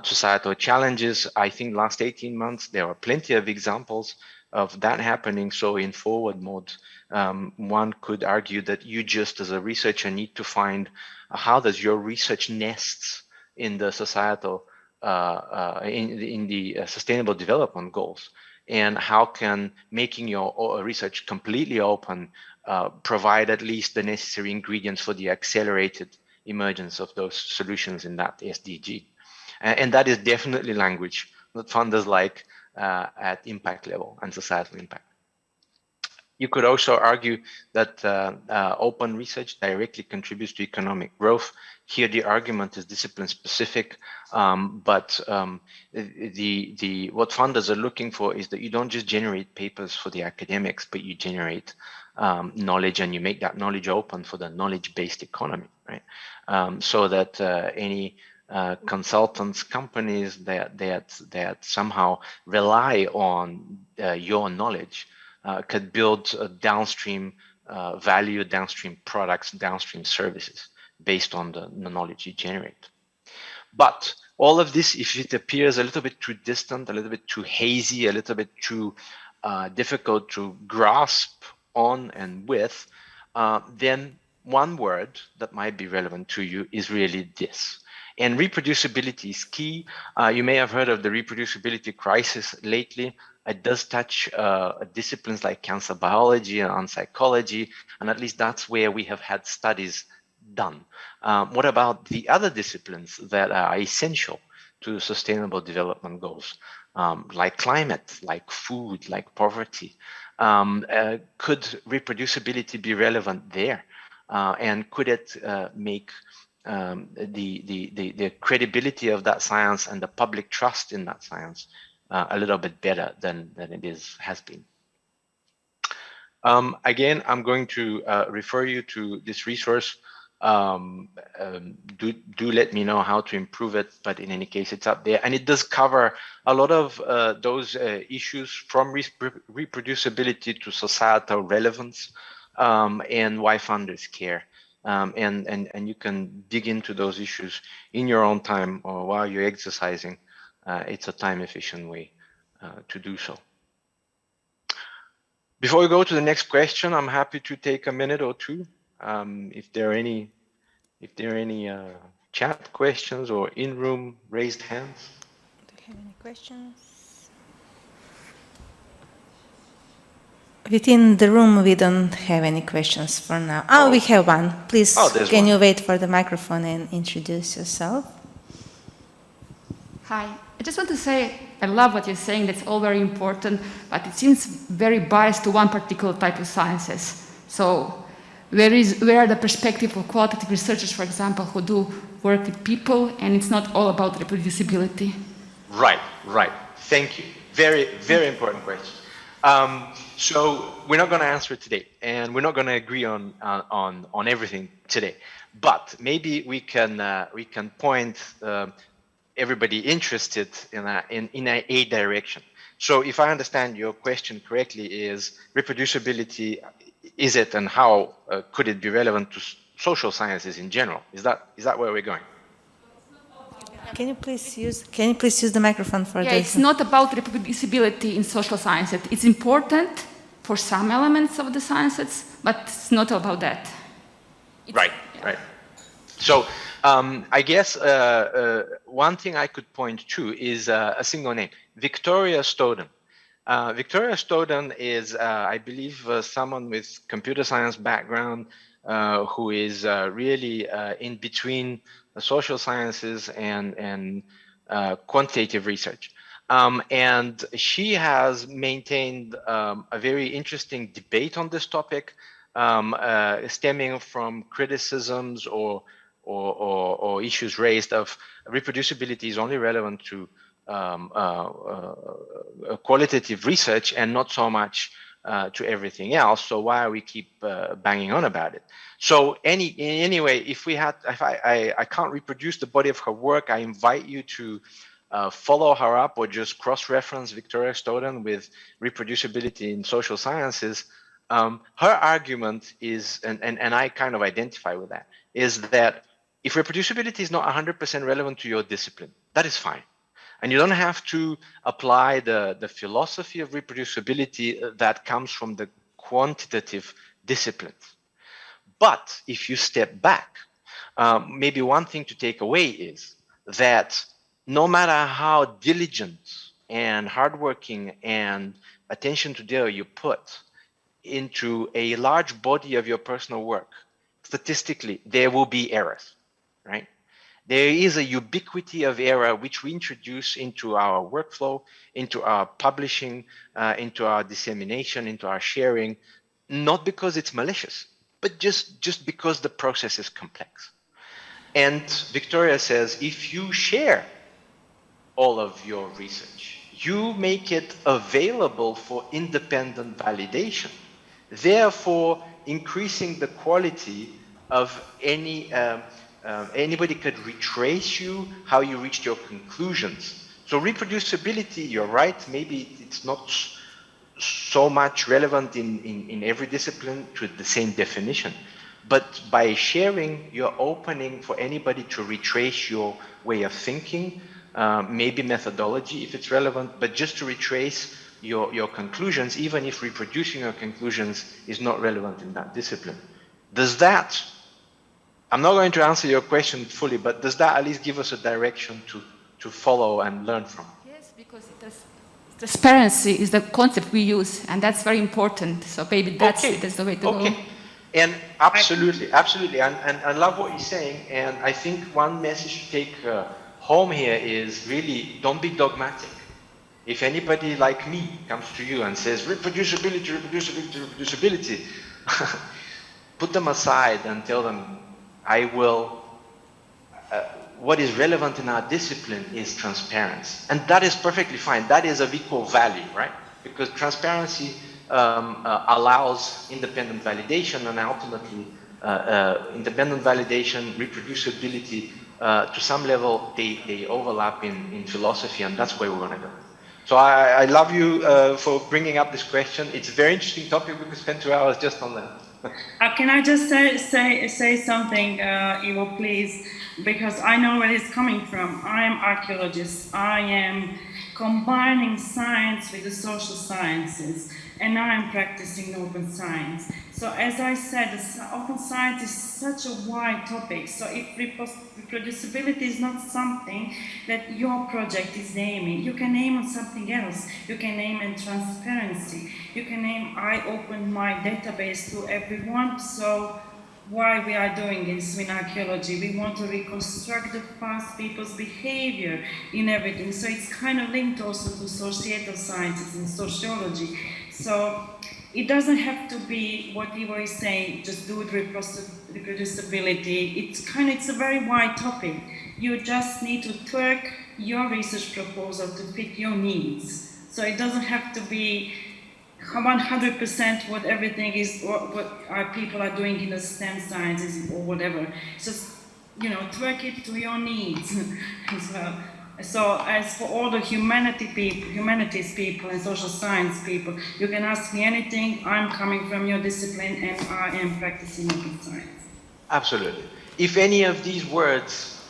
societal challenges. I think last 18 months, there are plenty of examples of that happening. So in forward mode, one could argue that you just as a researcher need to find how does your research nests in the societal, in the sustainable development goals. and how can making your research completely open provide at least the necessary ingredients for the accelerated emergence of those solutions in that SDG. And that is definitely language that funders like at impact level and societal impact. You could also argue that open research directly contributes to economic growth. Here, the argument is discipline specific, but what funders are looking for is that you don't just generate papers for the academics, but you generate knowledge, and you make that knowledge open for the knowledge-based economy, right? So that any consultants, companies that somehow rely on your knowledge could build a downstream value, downstream products, downstream services based on the knowledge you generate. But all of this, if it appears a little bit too distant, a little bit too hazy, a little bit too difficult to grasp on and with, then one word that might be relevant to you is really this. And reproducibility is key. You may have heard of the reproducibility crisis lately. It does touch disciplines like cancer biology and psychology, and at least that's where we have had studies done. What about the other disciplines that are essential to sustainable development goals, like climate, like food, like poverty? Could reproducibility be relevant there? And could it make the credibility of that science and the public trust in that science a little bit better than it has been? Again, I'm going to refer you to this resource. Do let me know how to improve it, but in any case, it's up there, and it does cover a lot of those issues, from reproducibility to societal relevance, and why funders care. And you can dig into those issues in your own time or while you're exercising. It's a time-efficient way to do so. Before we go to the next question, I'm happy to take a minute or two. If there are any chat questions or in-room raised hands. Do you have any questions? Within the room, we don't have any questions for now. Oh, we have one. Please, can you wait for the microphone and introduce yourself? Hi. I just want to say, I love what you're saying. That's all very important, but it seems very biased to one particular type of sciences. So where are the perspective of qualitative researchers, for example, who do work with people, and it's not all about reproducibility? Right. Thank you. Very, very important question. So we're not going to answer it today, and we're not going to agree on everything today. But maybe we can point everybody interested in a direction. So if I understand your question correctly, is reproducibility, is it, and how could it be relevant to social sciences in general? Is that where we're going? Can you please use the microphone for this? Yeah, it's not about reproducibility in social sciences. It's important for some elements of the sciences, but it's not about that. Right. So I guess one thing I could point to is a single name, Victoria Stoden. Victoria Stoden is, I believe, someone with computer science background who is really in between the social sciences and quantitative research. And she has maintained a very interesting debate on this topic, stemming from criticisms or issues raised of reproducibility is only relevant to qualitative research and not so much to everything else. So why are we keep banging on about it? So anyway, if I can't reproduce the body of her work, I invite you to follow her up or just cross-reference Victoria Stoden with reproducibility in social sciences. Her argument is, and I kind of identify with that, is that if reproducibility is not 100% relevant to your discipline, that is fine. And you don't have to apply the philosophy of reproducibility that comes from the quantitative disciplines. But if you step back, maybe one thing to take away is that no matter how diligent and hardworking and attention to detail you put into a large body of your personal work, statistically, there will be errors, right? There is a ubiquity of error which we introduce into our workflow, into our publishing, into our dissemination, into our sharing, not because it's malicious, but just because the process is complex. And Victoria says, if you share all of your research, you make it available for independent validation, therefore increasing the quality of any, anybody could retrace you, how you reached your conclusions. So reproducibility, you're right, maybe it's not so much relevant in every discipline to the same definition, but by sharing, you're opening for anybody to retrace your way of thinking, maybe methodology if it's relevant, but just to retrace your conclusions, even if reproducing your conclusions is not relevant in that discipline. Does that, I'm not going to answer your question fully, but does that at least give us a direction to follow and learn from? Yes, because transparency is the concept we use, and that's very important. So maybe that's the way to go. And absolutely, absolutely. And I love what you're saying. And I think one message to take home here is really don't be dogmatic. If anybody like me comes to you and says reproducibility, reproducibility, reproducibility, put them aside and tell them, I will, what is relevant in our discipline is transparency. And that is perfectly fine. That is of equal value, right? Because transparency allows independent validation, and ultimately independent validation, reproducibility, to some level, they overlap in philosophy, and that's where we want to go. So I love you for bringing up this question. It's a very interesting topic. We could spend 2 hours just on that. Can I just say something, Ivo, please? Because I know where it's coming from. I am archaeologist. I am combining science with the social sciences, and I am practicing open science. So as I said, open science is such a wide topic. So if reproducibility is not something that your project is aiming, you can aim on something else. You can aim on transparency. You can aim, I open my database to everyone. So why we are doing this in archaeology? We want to reconstruct the past people's behavior in everything. So it's kind of linked also to societal sciences and sociology. So it doesn't have to be what Ivo is saying, just do it reproducibility. It's a very wide topic. You just need to tweak your research proposal to fit your needs. So it doesn't have to be 100% what everything is, or what our people are doing in the STEM sciences or whatever. Just, tweak it to your needs as well. So as for all the humanities people and social science people, you can ask me anything. I'm coming from your discipline and I am practicing open science. Absolutely. If any of these words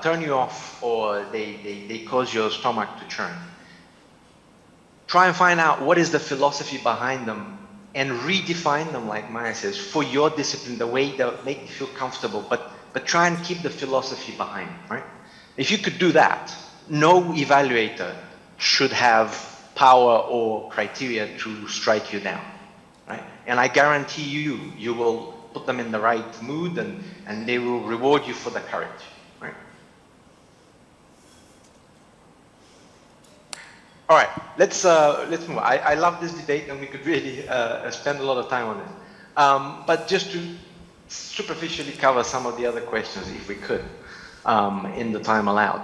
turn you off or they cause your stomach to churn, try and find out what is the philosophy behind them and redefine them, like Maja says, for your discipline, the way that make you feel comfortable, but try and keep the philosophy behind, right? If you could do that, no evaluator should have power or criteria to strike you down, right? And I guarantee you will put them in the right mood and they will reward you for the courage, right? All right, let's move. I love this debate and we could really spend a lot of time on it. But just to superficially cover some of the other questions, if we could. In the time allowed.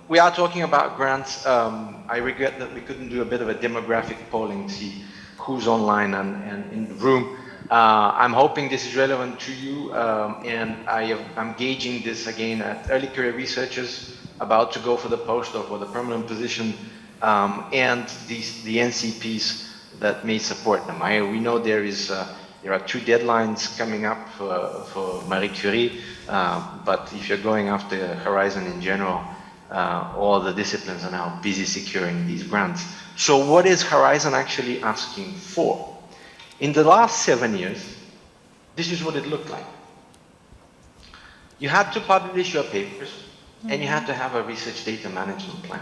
We are talking about grants. I regret that we couldn't do a bit of a demographic polling, see who's online and in the room. I'm hoping this is relevant to you, and I'm gauging this again at early career researchers about to go for the postdoc or the permanent position, and the NCPs that may support them. We know there are 2 deadlines coming up for Marie Curie, but if you're going after Horizon in general, all the disciplines are now busy securing these grants. So what is Horizon actually asking for? In the last 7 years, this is what it looked like. You had to publish your papers, and you had to have a research data management plan.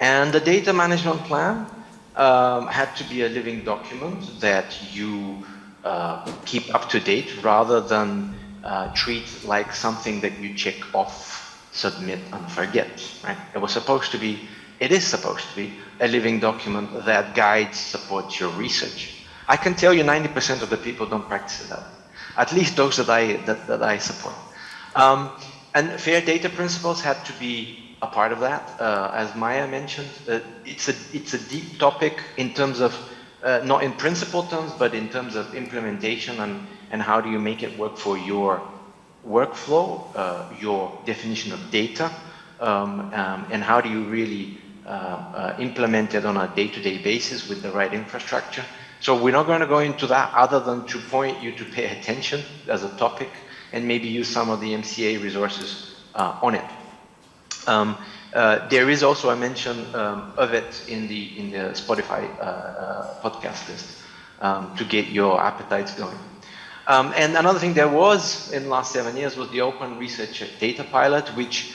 And the data management plan had to be a living document that you keep up to date rather than treat like something that you check off, submit, and forget. Right? It is supposed to be a living document that guides, supports your research. I can tell you 90% of the people don't practice that. At least those that I support. And fair data principles had to be a part of that. As Maja mentioned, it's a deep topic in terms of, not in principle terms, but in terms of implementation and how do you make it work for your workflow, your definition of data, and how do you really implement it on a day-to-day basis with the right infrastructure. So we're not going to go into that other than to point you to pay attention as a topic and maybe use some of the MCAA resources on it. There is also a mention of it in the Spotify podcast list to get your appetites going. And another thing there was in the last 7 years was the Open Research Data Pilot, which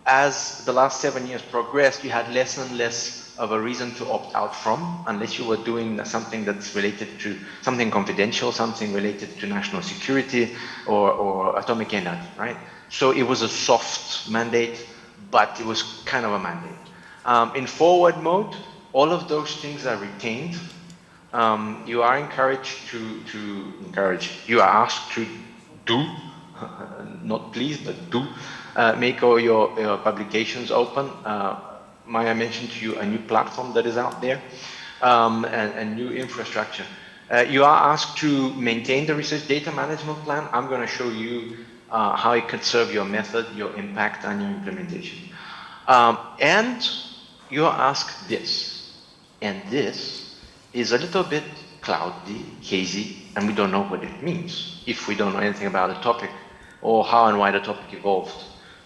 as the last 7 years progressed, you had less and less of a reason to opt out from, unless you were doing something that's related to something confidential, something related to national security or atomic energy, right? So it was a soft mandate, but it was kind of a mandate. In forward mode, all of those things are retained. You are encouraged you are asked to do, not please, but do, make all your publications open. Maja mentioned to you a new platform that is out there, and new infrastructure. You are asked to maintain the research data management plan. I'm going to show you how it could serve your method, your impact, and your implementation. And you are asked this, and this is a little bit cloudy, hazy, and we don't know what it means if we don't know anything about the topic or how and why the topic evolved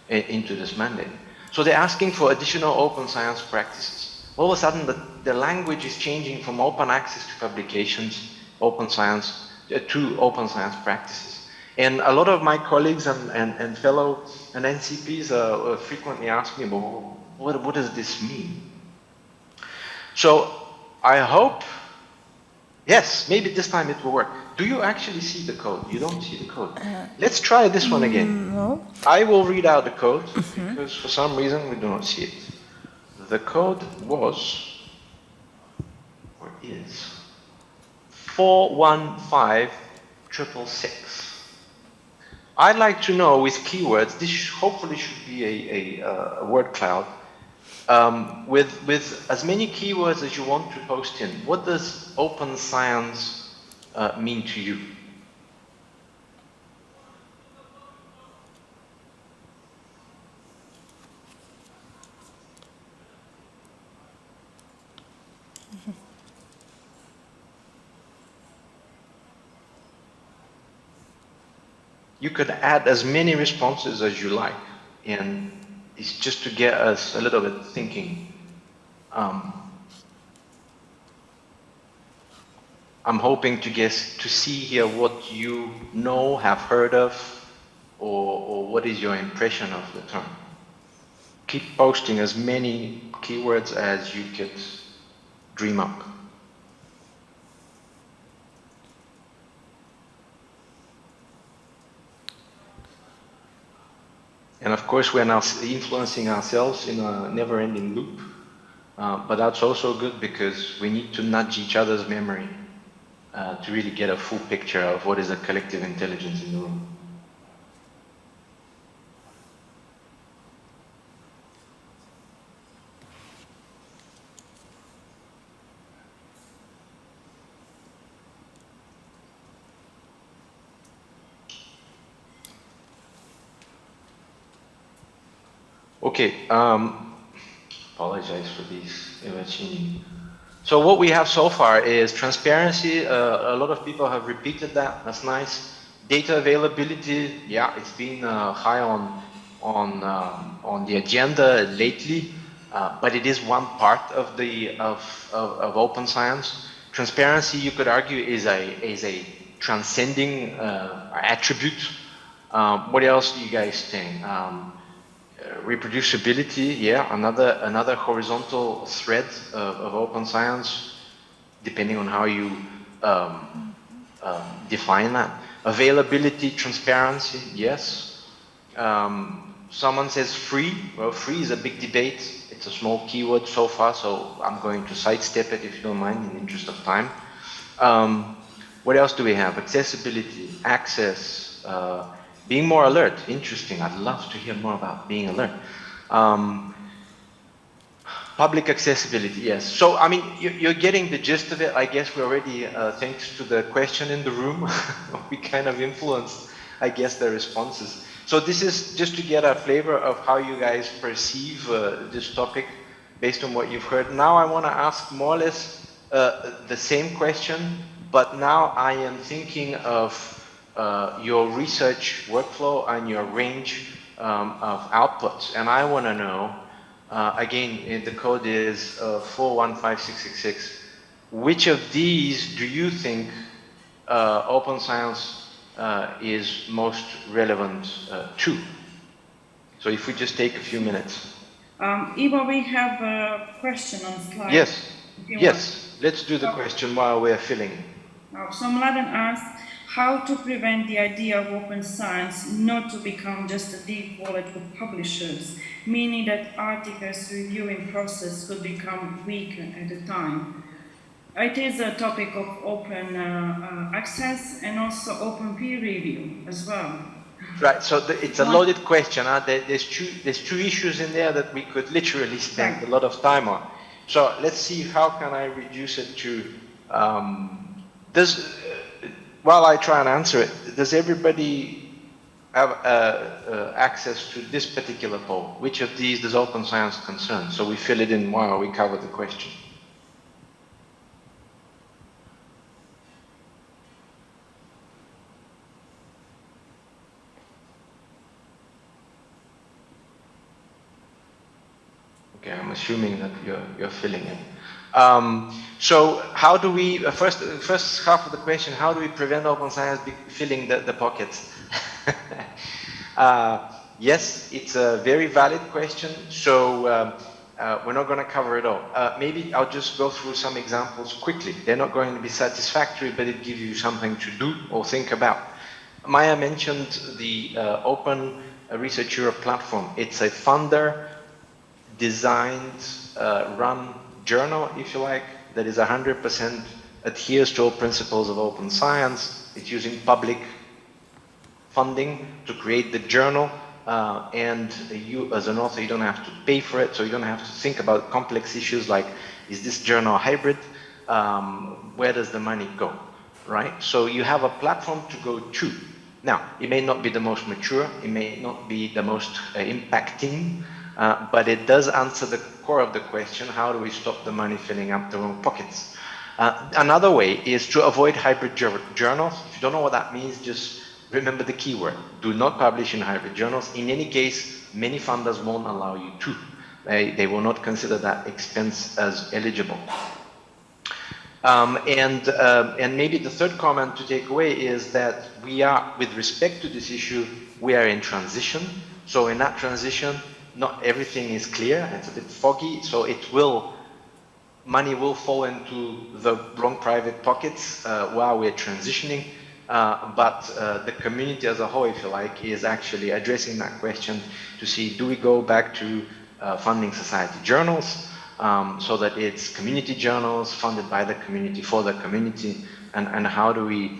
into this mandate. So they're asking for additional open science practices. All of a sudden, the language is changing from open access to publications, open science, to open science practices. And a lot of my colleagues and fellow NCPs frequently ask me, well, what does this mean? So I hope, yes, maybe this time it will work. Do you actually see the code? You don't see the code. Let's try this one again. No. I will read out the code because for some reason we do not see it. The code was, or is, 415666. I'd like to know with keywords, this hopefully should be a word cloud, with as many keywords as you want to post in. What does open science mean to you? You could add as many responses as you like, and it's just to get us a little bit thinking. I'm hoping to see here what you know, have heard of, or what is your impression of the term. Keep posting as many keywords as you could dream up. And of course, we're now influencing ourselves in a never-ending loop, but that's also good because we need to nudge each other's memory to really get a full picture of what is a collective intelligence in the room. Okay, apologize for these changing. So what we have so far is transparency. A lot of people have repeated that. That's nice. Data availability, yeah, it's been high on the agenda lately, but it is one part of the of open science. Transparency, you could argue, is a transcending attribute. What else do you guys think? reproducibility, yeah, another horizontal thread of open science, depending on how you define that. Availability, transparency, yes. Someone says free. Well, free is a big debate. It's a small keyword so far, so I'm going to sidestep it if you don't mind, in the interest of time. What else do we have? Accessibility, access, being more alert. Interesting. I'd love to hear more about being alert. Public accessibility, yes. So, I mean, you're getting the gist of it. I guess we already, thanks to the question in the room, we kind of influenced, I guess, the responses. So this is just to get a flavor of how you guys perceive this topic based on what you've heard. Now I want to ask more or less the same question, but now I am thinking of your research workflow and your range of outputs. And I want to know, again, the code is 415666. Which of these do you think open science is most relevant to? So if we just take a few minutes. Ivo, we have a question on slide. Yes, yes. Let's do the question while we're filling. So Mladen asked, how to prevent the idea of open science not to become just a deep wallet for publishers, meaning that articles reviewing process could become weaker at the time. It is a topic of open access and also open peer review as well. Right, so it's a loaded question. There's two issues in there that we could literally spend a lot of time on. So let's see how can I reduce it to, while I try and answer it, does everybody have access to this particular poll? Which of these does open science concern? So we fill it in while we cover the question. Okay, I'm assuming that you're filling in. So how do we, first half of the question, how do we prevent open science filling the pockets? Yes, it's a very valid question. So we're not going to cover it all. Maybe I'll just go through some examples quickly. They're not going to be satisfactory, but it gives you something to do or think about. Maja mentioned the Open Research Europe platform. It's a funder designed, run journal, if you like, that is 100% adheres to all principles of open science. It's using public funding to create the journal, and you, as an author, you don't have to pay for it, so you don't have to think about complex issues like, is this journal hybrid? Where does the money go, right? So you have a platform to go to. Now, it may not be the most mature, it may not be the most impacting, but it does answer the core of the question, how do we stop the money filling up the wrong pockets? Another way is to avoid hybrid journals. If you don't know what that means, just remember the keyword. Do not publish in hybrid journals. In any case, many funders won't allow you to. They will not consider that expense as eligible. And maybe the third comment to take away is that we are, with respect to this issue, we are in transition. So in that transition, not everything is clear, it's a bit foggy, so money will fall into the wrong private pockets while we're transitioning, but the community as a whole, if you like, is actually addressing that question to see, do we go back to funding society journals, so that it's community journals funded by the community for the community, and how do we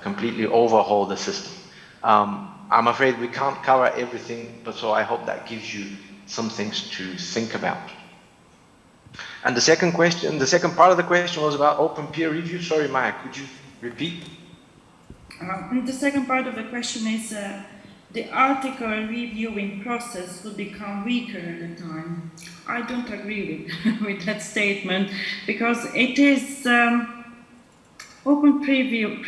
completely overhaul the system. I'm afraid we can't cover everything, but so I hope that gives you some things to think about. And the second question, the second part of the question was about open peer review. Sorry, Maja, could you repeat? The second part of the question is the article reviewing process will become weaker at the time. I don't agree with that statement, because it is open preview.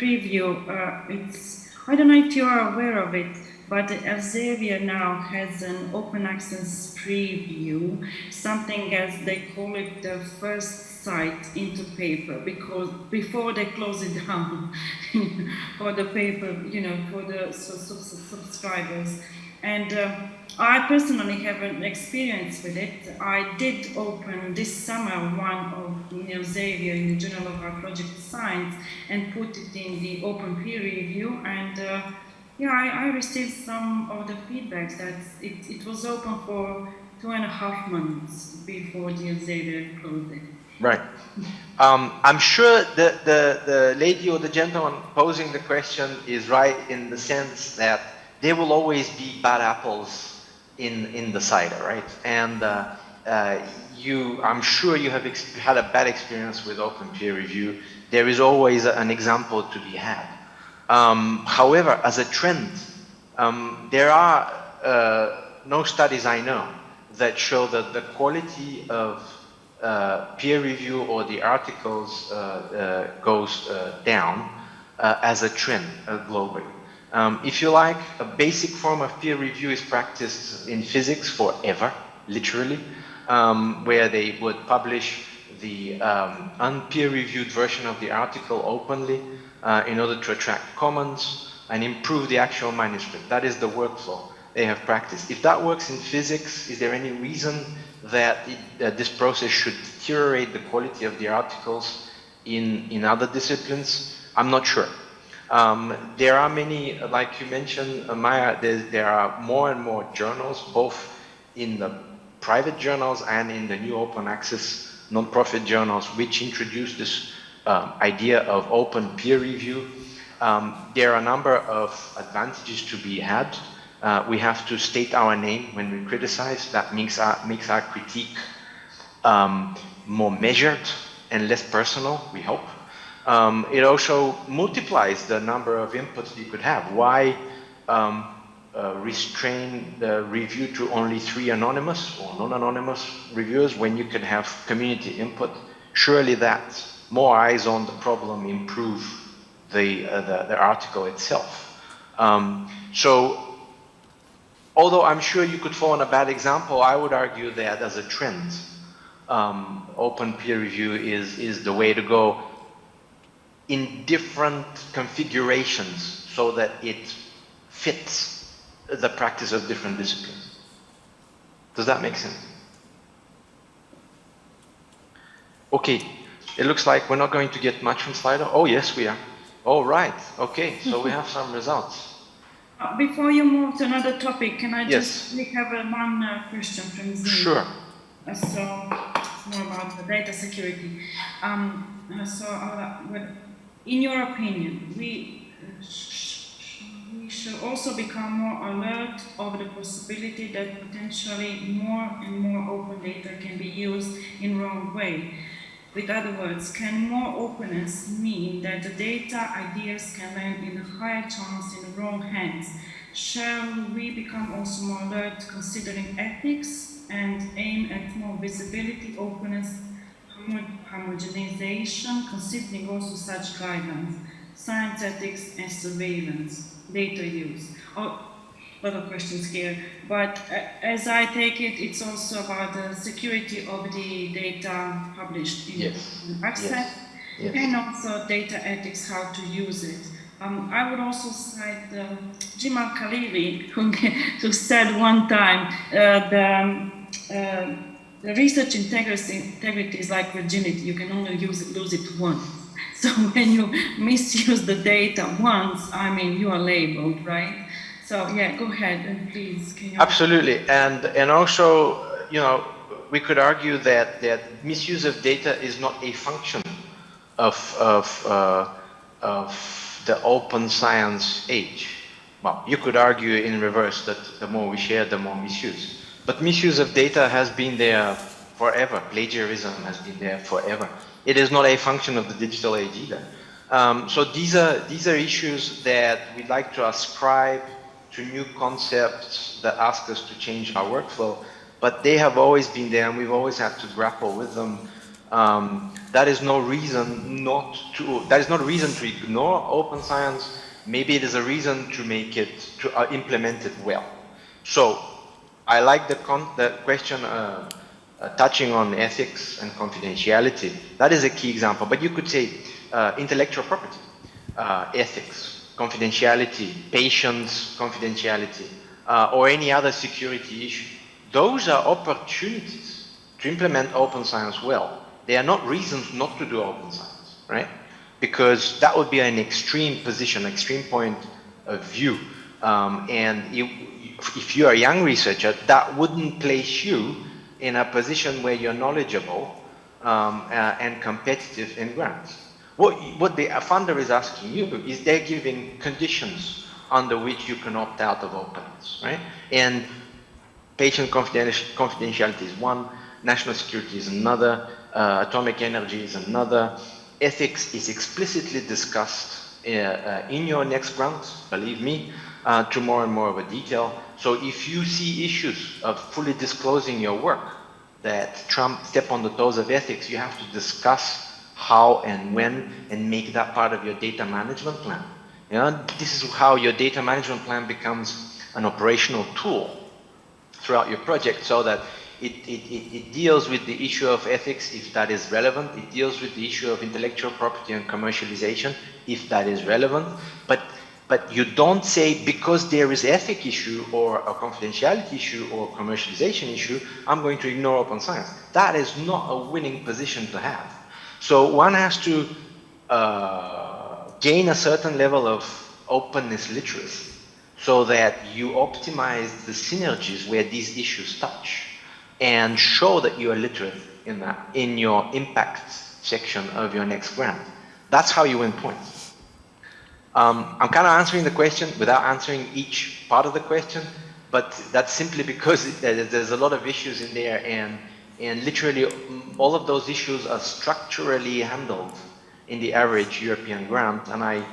It's, I don't know if you are aware of it, but Elsevier now has an open access preview, something as they call it the first site into paper, because before they close it down for the paper, you know, for the subscribers. And I personally have an experience with it. I did open this summer one of Elsevier in the Journal of Our Project Science and put it in the open peer review. And yeah, I received some of the feedbacks that it was open for 2.5 months before the Elsevier closed it. Right. I'm sure the lady or the gentleman posing the question is right in the sense that there will always be bad apples in the cider, right? And I'm sure you have had a bad experience with open peer review. There is always an example to be had. However, as a trend, there are no studies I know that show that the quality of peer review or the articles goes down as a trend globally. If you like, a basic form of peer review is practiced in physics forever, literally, where they would publish the unpeer-reviewed version of the article openly in order to attract comments and improve the actual manuscript. That is the workflow they have practiced. If that works in physics, is there any reason that this process should deteriorate the quality of the articles in other disciplines? I'm not sure. There are many, like you mentioned, Maja, there are more and more journals, both in the private journals and in the new open access non-profit journals, which introduce this idea of open peer review. There are a number of advantages to be had. We have to state our name when we criticize. That makes our critique more measured and less personal, we hope. It also multiplies the number of inputs you could have. Why restrain the review to only 3 anonymous or non-anonymous reviewers when you can have community input? Surely that more eyes on the problem improve the article itself. So, although I'm sure you could fall on a bad example, I would argue that as a trend, open peer review is the way to go in different configurations so that it fits the practice of different disciplines. Does that make sense? Okay, it looks like we're not going to get much from Slido. Oh, yes, we are. All right, okay, so we have some results. Before you move to another topic, can I just, we have one question from Zoom. Sure. So it's more about the data security. In your opinion, we should also become more alert of the possibility that potentially more and more open data can be used in wrong way. With other words, can more openness mean that the data ideas can land in a higher chance in the wrong hands? Shall we become also more alert considering ethics and aim at more visibility, openness, homogenization, considering also such guidelines, science ethics and surveillance, data use? A lot of questions here, but as I take it, it's also about the security of the data published in access, and also data ethics, how to use it. I would also cite Jim Al-Khalili, who said one time the research integrity is like virginity. You can only lose it once. So when you misuse the data once, I mean, you are labeled, right? So yeah, go ahead and please. Can you Absolutely, and also, you know, we could argue that misuse of data is not a function of the open science age. Well, you could argue in reverse that the more we share, the more misuse. But misuse of data has been there forever. Plagiarism has been there forever. It is not a function of the digital age either. So these are issues that we'd like to ascribe to new concepts that ask us to change our workflow, but they have always been there and we've always had to grapple with them. That is no reason to ignore open science. Maybe it is a reason to make it, to implement it well. So I like the question touching on ethics and confidentiality. That is a key example, but you could say intellectual property, ethics, confidentiality, patients, confidentiality, or any other security issue. Those are opportunities to implement open science well. They are not reasons not to do open science, right? Because that would be an extreme position, extreme point of view. And if you're a young researcher, that wouldn't place you in a position where you're knowledgeable and competitive in grants. What the funder is asking you is they're giving conditions under which you can opt out of openness, right? And patient confidentiality is one, national security is another, atomic energy is another. Ethics is explicitly discussed in your next grant, believe me, to more and more of a detail. So if you see issues of fully disclosing your work that step on the toes of ethics, you have to discuss how and when and make that part of your data management plan. You know, this is how your data management plan becomes an operational tool throughout your project, so that it deals with the issue of ethics if that is relevant. It deals with the issue of intellectual property and commercialization if that is relevant. But you don't say, because there is ethic issue or a confidentiality issue or commercialization issue, I'm going to ignore open science. That is not a winning position to have. So one has to gain a certain level of openness literacy so that you optimize the synergies where these issues touch and show that you are literate in that, in your impact section of your next grant. That's how you win points. I'm kind of answering the question without answering each part of the question, but that's simply because there's a lot of issues in there, and literally all of those issues are structurally handled in the average European grant, and I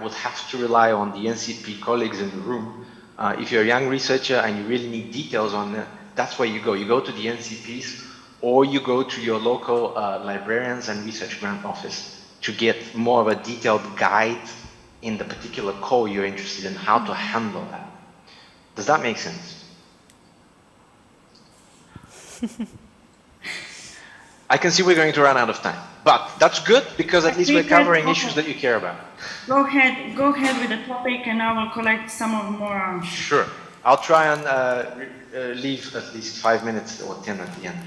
would have to rely on the NCP colleagues in the room. If you're a young researcher and you really need details on it, that's where you go. You go to the NCPs, or you go to your local librarians and research grant office to get more of a detailed guide in the particular core you're interested in, how to handle that. Does that make sense? I can see we're going to run out of time, but that's good because at least we're covering issues that you care about. Go ahead with the topic, and I will collect some of more answers. Sure. I'll try and leave at least 5 minutes or 10 at the end.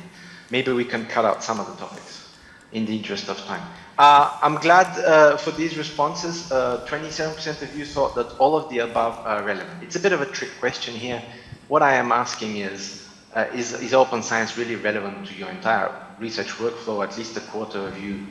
Maybe we can cut out some of the topics in the interest of time. I'm glad for these responses. 27% of you thought that all of the above are relevant. It's a bit of a trick question here. What I am asking is open science really relevant to your entire research workflow? At least a quarter of you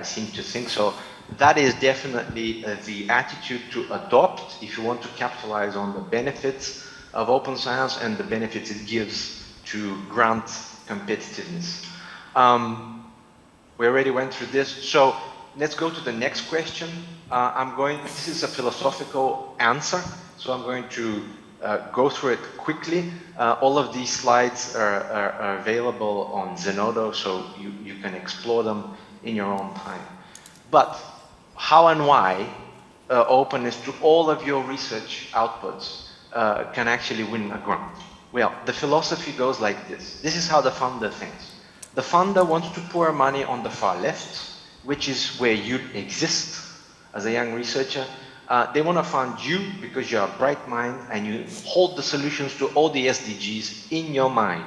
seem to think so. That is definitely the attitude to adopt if you want to capitalize on the benefits of open science and the benefits it gives to grant competitiveness. We already went through this, so let's go to the next question. This is a philosophical answer, so I'm going to go through it quickly. All of these slides are available on Zenodo, so you can explore them in your own time. But how and why openness to all of your research outputs can actually win a grant? Well, the philosophy goes like this. This is how the funder thinks. The funder wants to pour money on the far left, which is where you exist as a young researcher. They want to fund you because you're a bright mind and you hold the solutions to all the SDGs in your mind.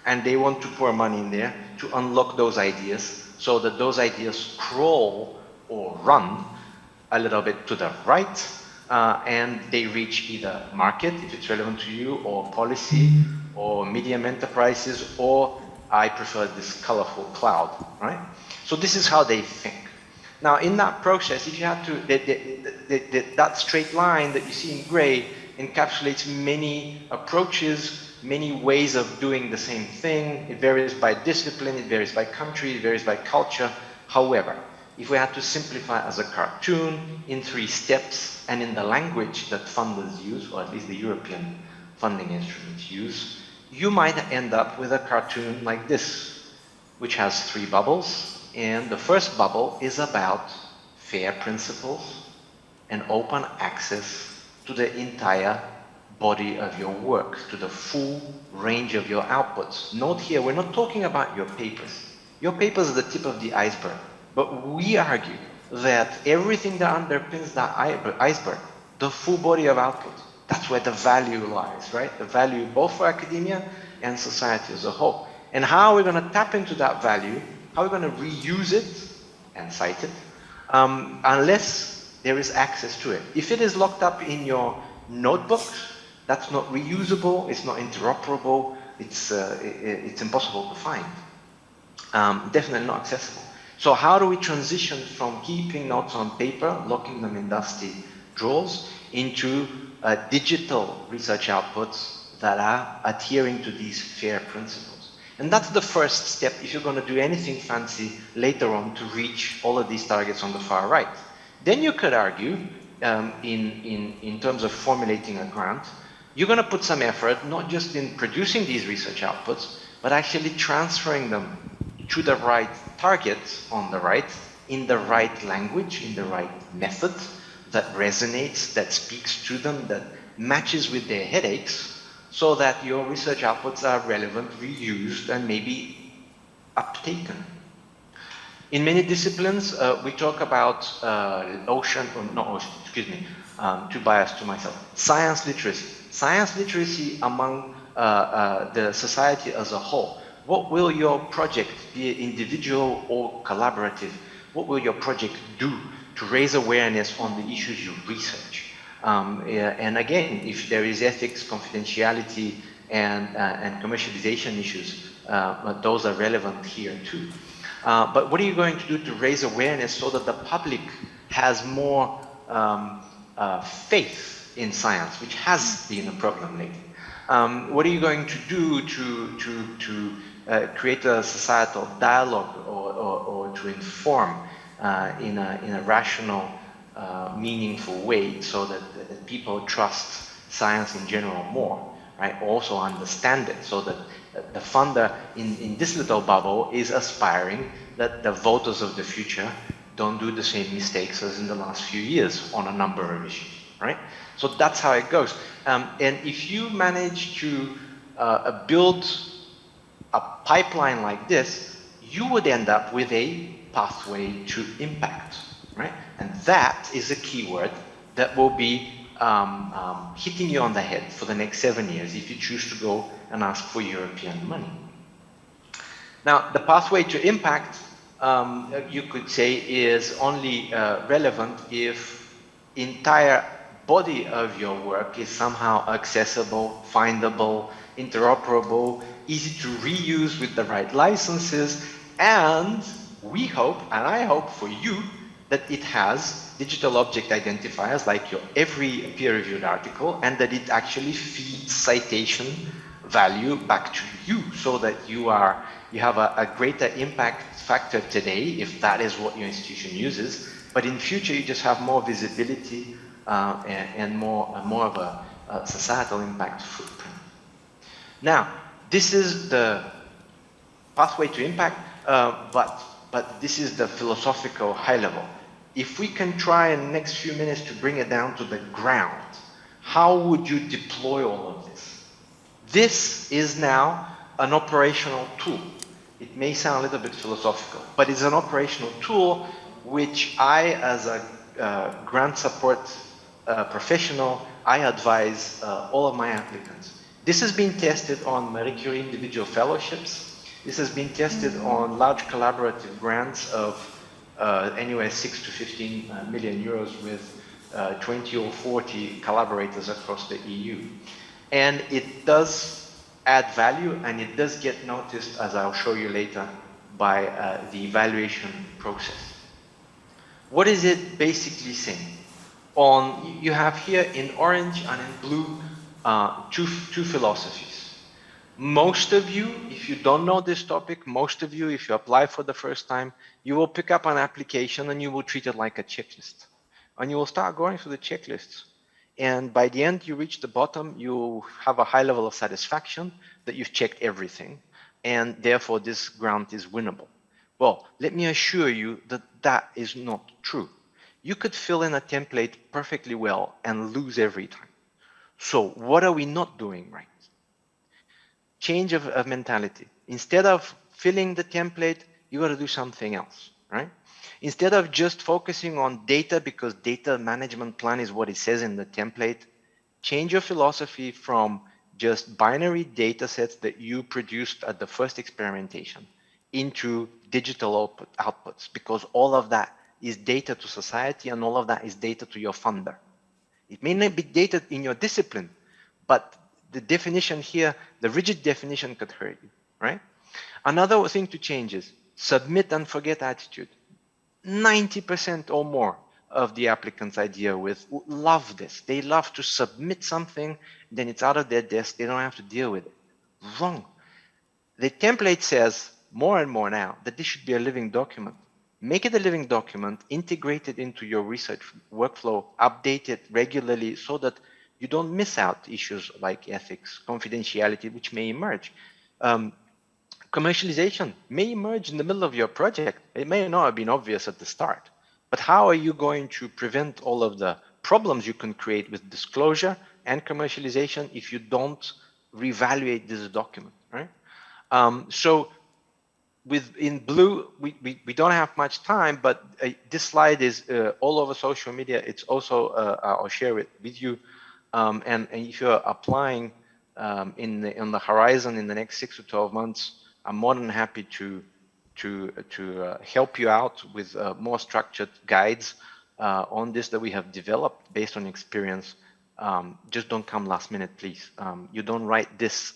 And they want to pour money in there to unlock those ideas so that those ideas crawl or run a little bit to the right and they reach either market, if it's relevant to you, or policy, or medium enterprises, or I prefer this colorful cloud, right? So this is how they think. Now, in that process, if you have to, that straight line that you see in gray encapsulates many approaches, many ways of doing the same thing. It varies by discipline, it varies by country, it varies by culture. However, if we had to simplify as a cartoon in 3 steps and in the language that funders use, or at least the European funding instruments use, you might end up with a cartoon like this, which has 3 bubbles. And the first bubble is about fair principles and open access to the entire body of your work, to the full range of your outputs. Note here, we're not talking about your papers. Your papers are the tip of the iceberg. But we argue that everything that underpins that iceberg, the full body of output, That's where the value lies, right? The value both for academia and society as a whole. And how are we going to tap into that value? How are we going to reuse it and cite it unless there is access to it? If it is locked up in your notebooks, that's not reusable, it's not interoperable, it's impossible to find. Definitely not accessible. So how do we transition from keeping notes on paper, locking them in dusty drawers, into digital research outputs that are adhering to these FAIR principles? And that's the first step if you're going to do anything fancy later on to reach all of these targets on the far right. Then you could argue, in terms of formulating a grant, you're going to put some effort, not just in producing these research outputs, but actually transferring them to the right targets on the right, in the right language, in the right method that resonates, that speaks to them, that matches with their headaches, so that your research outputs are relevant, reused, and maybe uptaken. In many disciplines, we talk about too biased to myself, science literacy. Science literacy among the society as a whole. What will your project, be it individual or collaborative, what will your project do to raise awareness on the issues you research? And again, if there is ethics, confidentiality, and commercialization issues, those are relevant here too. But what are you going to do to raise awareness so that the public has more faith in science, which has been a problem lately? What are you going to do to create a societal dialogue or to inform in a rational, meaningful way so that people trust science in general more, right? Also understand it so that the funder in this little bubble is aspiring that the voters of the future don't do the same mistakes as in the last few years on a number of issues, right? So that's how it goes. And if you manage to build a pipeline like this, you would end up with a pathway to impact, right? And that is a keyword that will be hitting you on the head for the next 7 years if you choose to go and ask for European money. Now, the pathway to impact, you could say, is only relevant if entire body of your work is somehow accessible, findable, interoperable, easy to reuse with the right licenses, and we hope, and I hope for you, that it has digital object identifiers like your every peer-reviewed article, and that it actually feeds citation value back to you, so that you have a greater impact factor today, if that is what your institution uses, but in future you just have more visibility and more of a societal impact footprint. Now, this is the pathway to impact, but this is the philosophical high level. If we can try in the next few minutes to bring it down to the ground, how would you deploy all of this? This is now an operational tool. It may sound a little bit philosophical, but it's an operational tool which I, as a grant support professional, I advise all of my applicants. This has been tested on Marie Curie individual fellowships. This has been tested on large collaborative grants of anywhere 6 to 15 million euros with 20 or 40 collaborators across the EU. And it does add value, and it does get noticed, as I'll show you later, by the evaluation process. What is it basically saying? You have here in orange and in blue two philosophies. Most of you, if you don't know this topic, most of you, if you apply for the first time, you will pick up an application and you will treat it like a checklist. And you will start going through the checklists. And by the end, you reach the bottom, you have a high level of satisfaction that you've checked everything. And therefore, this grant is winnable. Well, let me assure you that that is not true. You could fill in a template perfectly well and lose every time. So what are we not doing right? Change of mentality. Instead of filling the template, you got to do something else, right? Instead of just focusing on data because data management plan is what it says in the template, Change your philosophy from just binary data sets that you produced at the first experimentation into digital outputs, because all of that is data to society and all of that is data to your funder. It may not be data in your discipline, but the definition here, the rigid definition could hurt you, right? Another thing to change is submit and forget attitude. 90% or more of the applicants I deal with love this. They love to submit something, then it's out of their desk, they don't have to deal with it. Wrong. The template says more and more now that this should be a living document. Make it a living document, integrate it into your research workflow, update it regularly so that you don't miss out issues like ethics, confidentiality, which may emerge. Commercialization may emerge in the middle of your project. It may not have been obvious at the start, but how are you going to prevent all of the problems you can create with disclosure and commercialization if you don't reevaluate this document, right? So in blue, we don't have much time, but this slide is all over social media. It's also, I'll share it with you. And if you're applying on the horizon in the next 6 to 12 months, I'm more than happy to help you out with more structured guides on this that we have developed based on experience. Just don't come last minute, please. You don't write this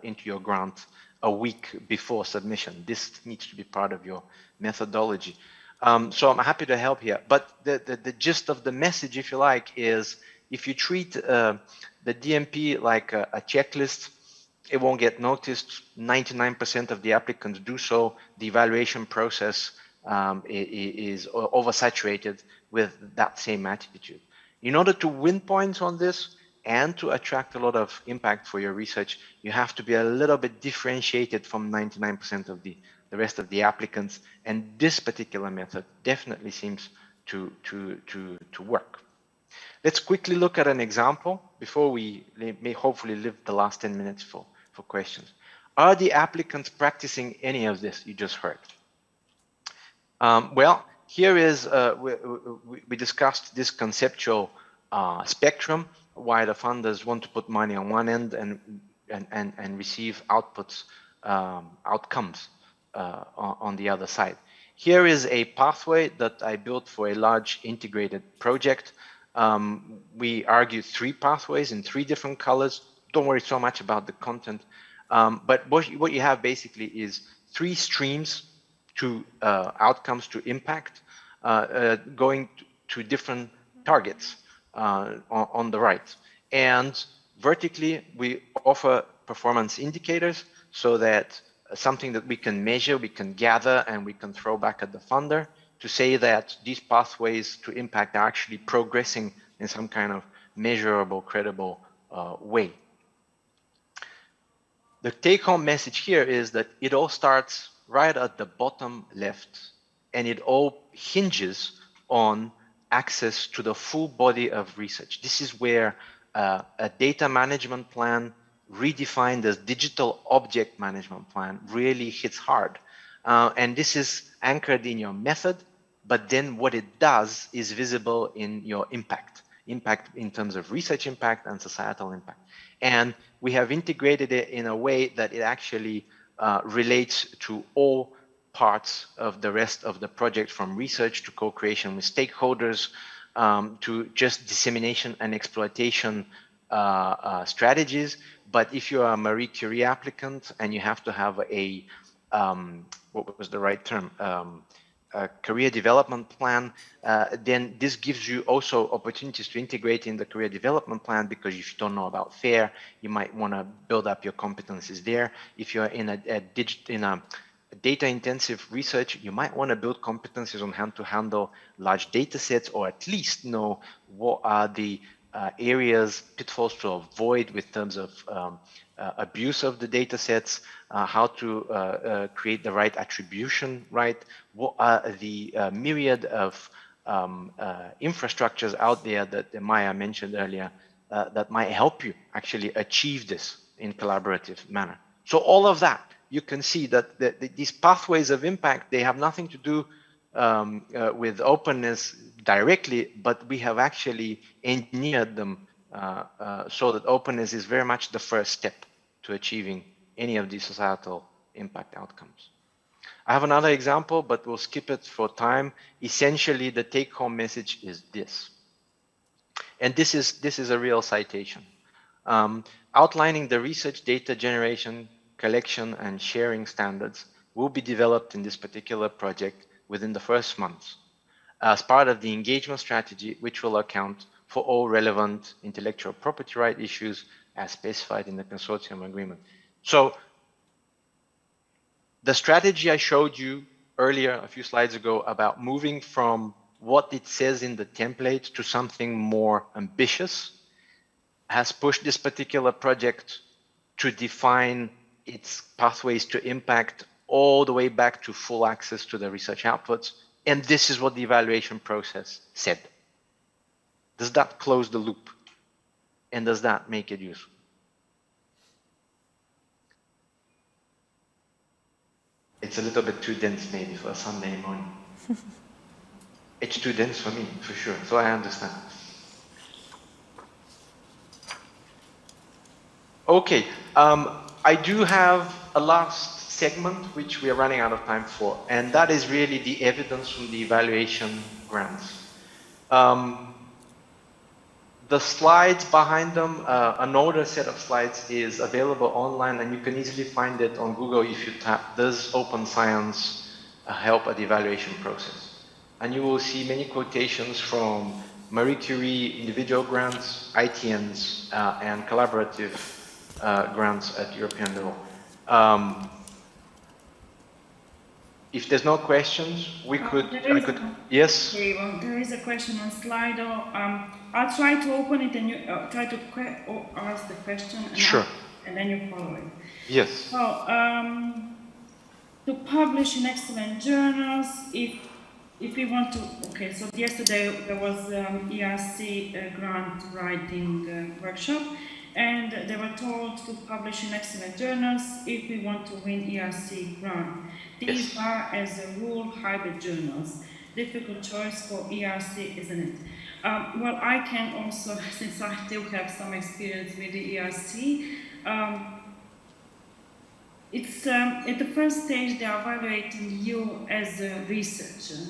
into your grant a week before submission. This needs to be part of your methodology. So I'm happy to help here. But the gist of the message, if you like, is if you treat the DMP like a checklist, it won't get noticed. 99% of the applicants do so. The evaluation process is oversaturated with that same attitude. In order to win points on this and to attract a lot of impact for your research, you have to be a little bit differentiated from 99% of the rest of the applicants. And this particular method definitely seems to work. Let's quickly look at an example before we may hopefully leave the last 10 minutes for questions. Are the applicants practicing any of this you just heard? Well, here is, we discussed this conceptual spectrum, why the funders want to put money on one end and receive outputs, outcomes on the other side. Here is a pathway that I built for a large integrated project. We argued 3 pathways in 3 different colors. Don't worry so much about the content. But what you have basically is 3 streams to outcomes to impact going to different targets on the right. And vertically, we offer performance indicators so that something that we can measure, we can gather, and we can throw back at the funder to say that these pathways to impact are actually progressing in some kind of measurable, credible way. The take-home message here is that it all starts right at the bottom left, and it all hinges on access to the full body of research. This is where a data management plan redefined as digital object management plan really hits hard. And this is anchored in your method, but then what it does is visible in your impact in terms of research impact and societal impact. And we have integrated it in a way that it actually relates to all parts of the rest of the project, from research to co-creation with stakeholders, to just dissemination and exploitation strategies. But if you are a Marie Curie applicant and you have to have a, what was the right term? A career development plan, then this gives you also opportunities to integrate in the career development plan, because if you don't know about FAIR, you might want to build up your competencies there. If you're in a data-intensive research, you might want to build competencies on how to handle large data sets, or at least know what are the areas, pitfalls to avoid with terms of abuse of the data sets, how to create the right attribution, right? What are the myriad of infrastructures out there that Maja mentioned earlier that might help you actually achieve this in collaborative manner. So all of that, you can see that these pathways of impact, they have nothing to do with openness directly, but we have actually engineered them so that openness is very much the first step to achieving any of these societal impact outcomes. I have another example, but we'll skip it for time. Essentially, the take-home message is this. And this is a real citation. Outlining the research data generation, collection, and sharing standards will be developed in this particular project within the first months as part of the engagement strategy, which will account for all relevant intellectual property right issues as specified in the consortium agreement. So the strategy I showed you earlier, a few slides ago, about moving from what it says in the template to something more ambitious has pushed this particular project to define its pathways to impact all the way back to full access to the research outputs. And this is what the evaluation process said. Does that close the loop? And does that make it useful? It's a little bit too dense maybe for a Sunday morning. It's too dense for me, for sure, so I understand. Okay, I do have a last segment which we are running out of time for, and that is really the evidence from the evaluation grants. The slides behind them, an older set of slides is available online, and you can easily find it on Google if you tap "Does Open Science help at the evaluation process?" And you will see many quotations from Marie Curie individual grants, ITNs, and collaborative grants at European level. If there's no questions, we could, yes? There is a question on Slido. I'll try to open it and you try to ask the question. And sure. And then you follow it. Yes. So, to publish in excellent journals, if we want to, okay, so yesterday there was ERC grant writing workshop, and they were told to publish in excellent journals if we want to win ERC grant. These are, as a rule, hybrid journals. Difficult choice for ERC, isn't it? Well, I can also, since I do have some experience with the ERC, it's at the first stage they are evaluating you as a researcher.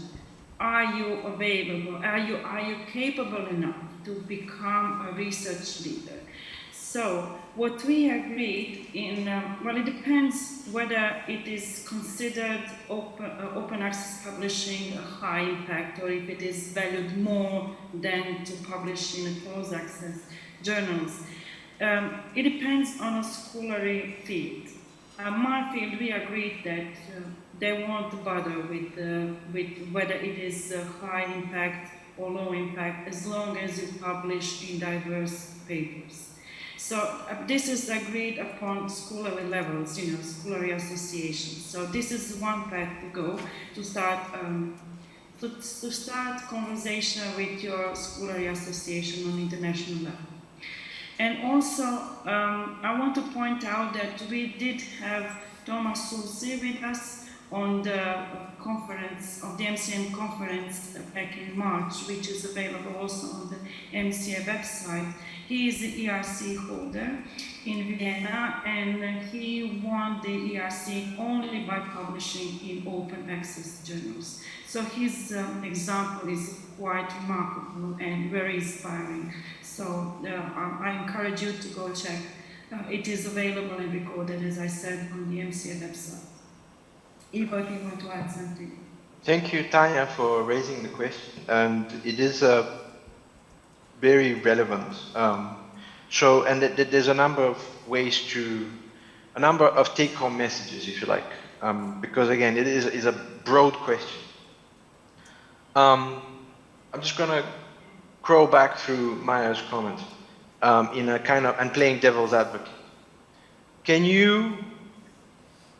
Are you available? Are you capable enough to become a research leader? So what we agreed in, well, it depends whether it is considered open access publishing a high impact, or if it is valued more than to publish in a closed access journals. It depends on a scholarly field. My field, we agreed that they won't bother with whether it is a high impact or low impact, as long as you publish in diverse papers. So this is agreed upon scholarly levels, you know, scholarly associations. So this is one path to go to start conversation with your scholarly association on international level. And also, I want to point out that we did have Thomas Sulzi with us on the conference, of the MCM conference back in March, which is available also on the MCA website. He is the ERC holder in Vienna, and he won the ERC only by publishing in open access journals. So his example is quite remarkable and very inspiring. So I encourage you to go check. It is available and recorded, as I said, on the MCA website. Ivo, if you want to add something. Thank you, Tanya, for raising the question. And it is very relevant. And there's a number of ways to, a number of take-home messages, if you like, because again, it is a broad question. I'm just going to crawl back through Maja's comment in a kind of, and playing devil's advocate.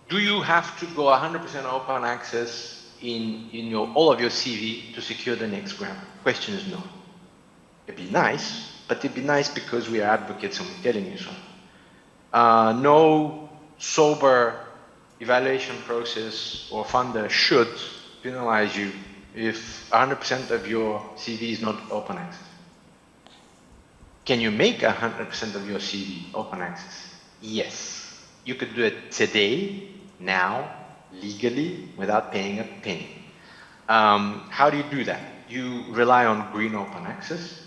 Do you have to go 100% open access in all of your CV to secure the next grant? Question is no. It'd be nice, but it'd be nice because we are advocates and we're telling you so. No sober evaluation process or funder should penalize you if 100% of your CV is not open access. Can you make 100% of your CV open access? Yes. You could do it today, now, legally, without paying a penny. How do you do that? You rely on green open access.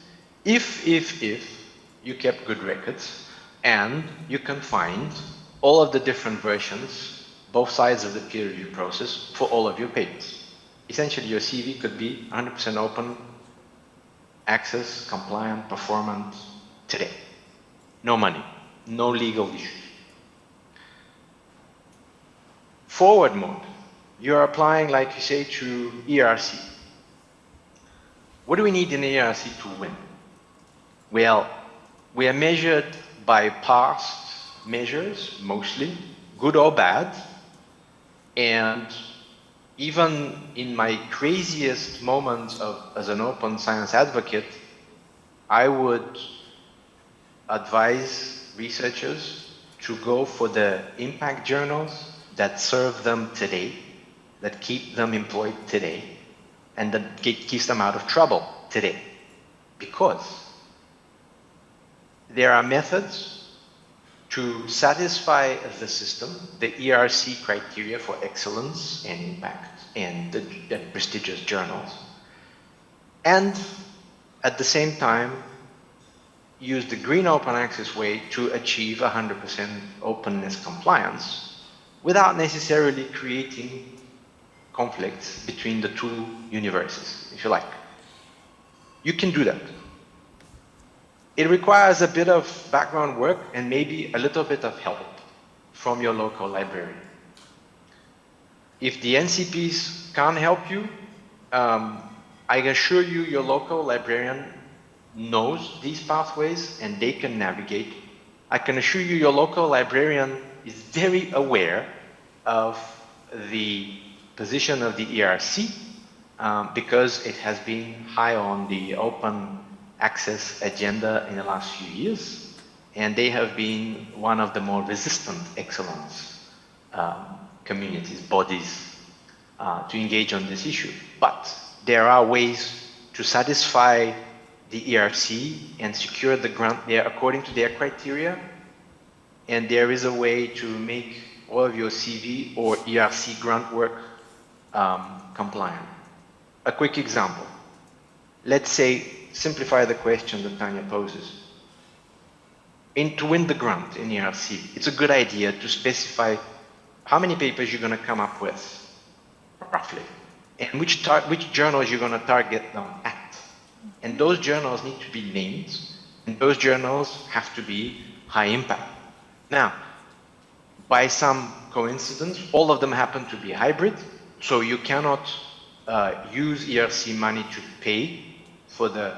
If you kept good records and you can find all of the different versions, both sides of the peer review process for all of your papers. Essentially, your CV could be 100% open access, compliant, performant today. No money, no legal issues. Forward mode. You're applying, like you say, to ERC. What do we need in ERC to win? Well, we are measured by past measures, mostly, good or bad. And even in my craziest moments as an open science advocate, I would advise researchers to go for the impact journals that serve them today, that keep them employed today, and that keeps them out of trouble today. Because there are methods to satisfy the system, the ERC criteria for excellence and impact and the prestigious journals, and at the same time use the green open access way to achieve 100% openness compliance without necessarily creating conflicts between the two universes, if you like. You can do that. It requires a bit of background work and maybe a little bit of help from your local librarian. If the NCPs can't help you, I assure you your local librarian knows these pathways and they can navigate. I can assure you your local librarian is very aware of the position of the ERC because it has been high on the open access agenda in the last few years, and they have been one of the more resistant excellence communities, bodies, to engage on this issue. But there are ways to satisfy the ERC and secure the grant there according to their criteria, and there is a way to make all of your CV or ERC grant work compliant. A quick example. Let's say, simplify the question that Tanya poses. To win the grant in ERC, it's a good idea to specify how many papers you're going to come up with, roughly, and which journals you're going to target them at. And those journals need to be named, and those journals have to be high impact. Now, by some coincidence, all of them happen to be hybrid, so you cannot use ERC money to pay for the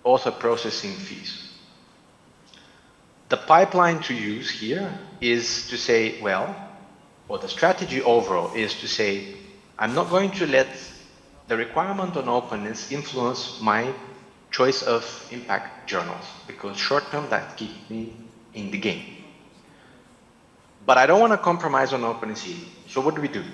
author processing fees. The pipeline to use here is to say, well, or the strategy overall is to say, I'm not going to let the requirement on openness influence my choice of impact journals, because short-term that keeps me in the game. But I don't want to compromise on openness either. So what do?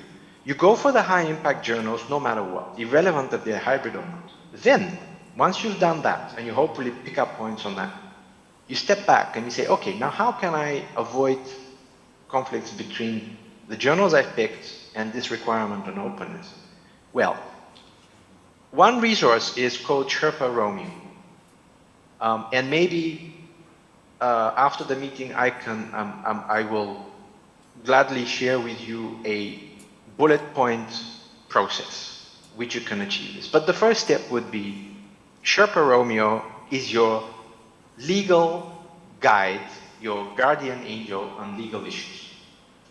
You go for the high-impact journals no matter what, irrelevant if they're hybrid or not. Then, once you've done that, and you hopefully pick up points on that, you step back and you say, okay, now how can I avoid conflicts between the journals I've picked and this requirement on openness? Well, one resource is called Sherpa Romeo. And maybe after the meeting, I will gladly share with you a bullet point process which you can achieve this. But the first step would be Sherpa Romeo is your legal guide, your guardian angel on legal issues.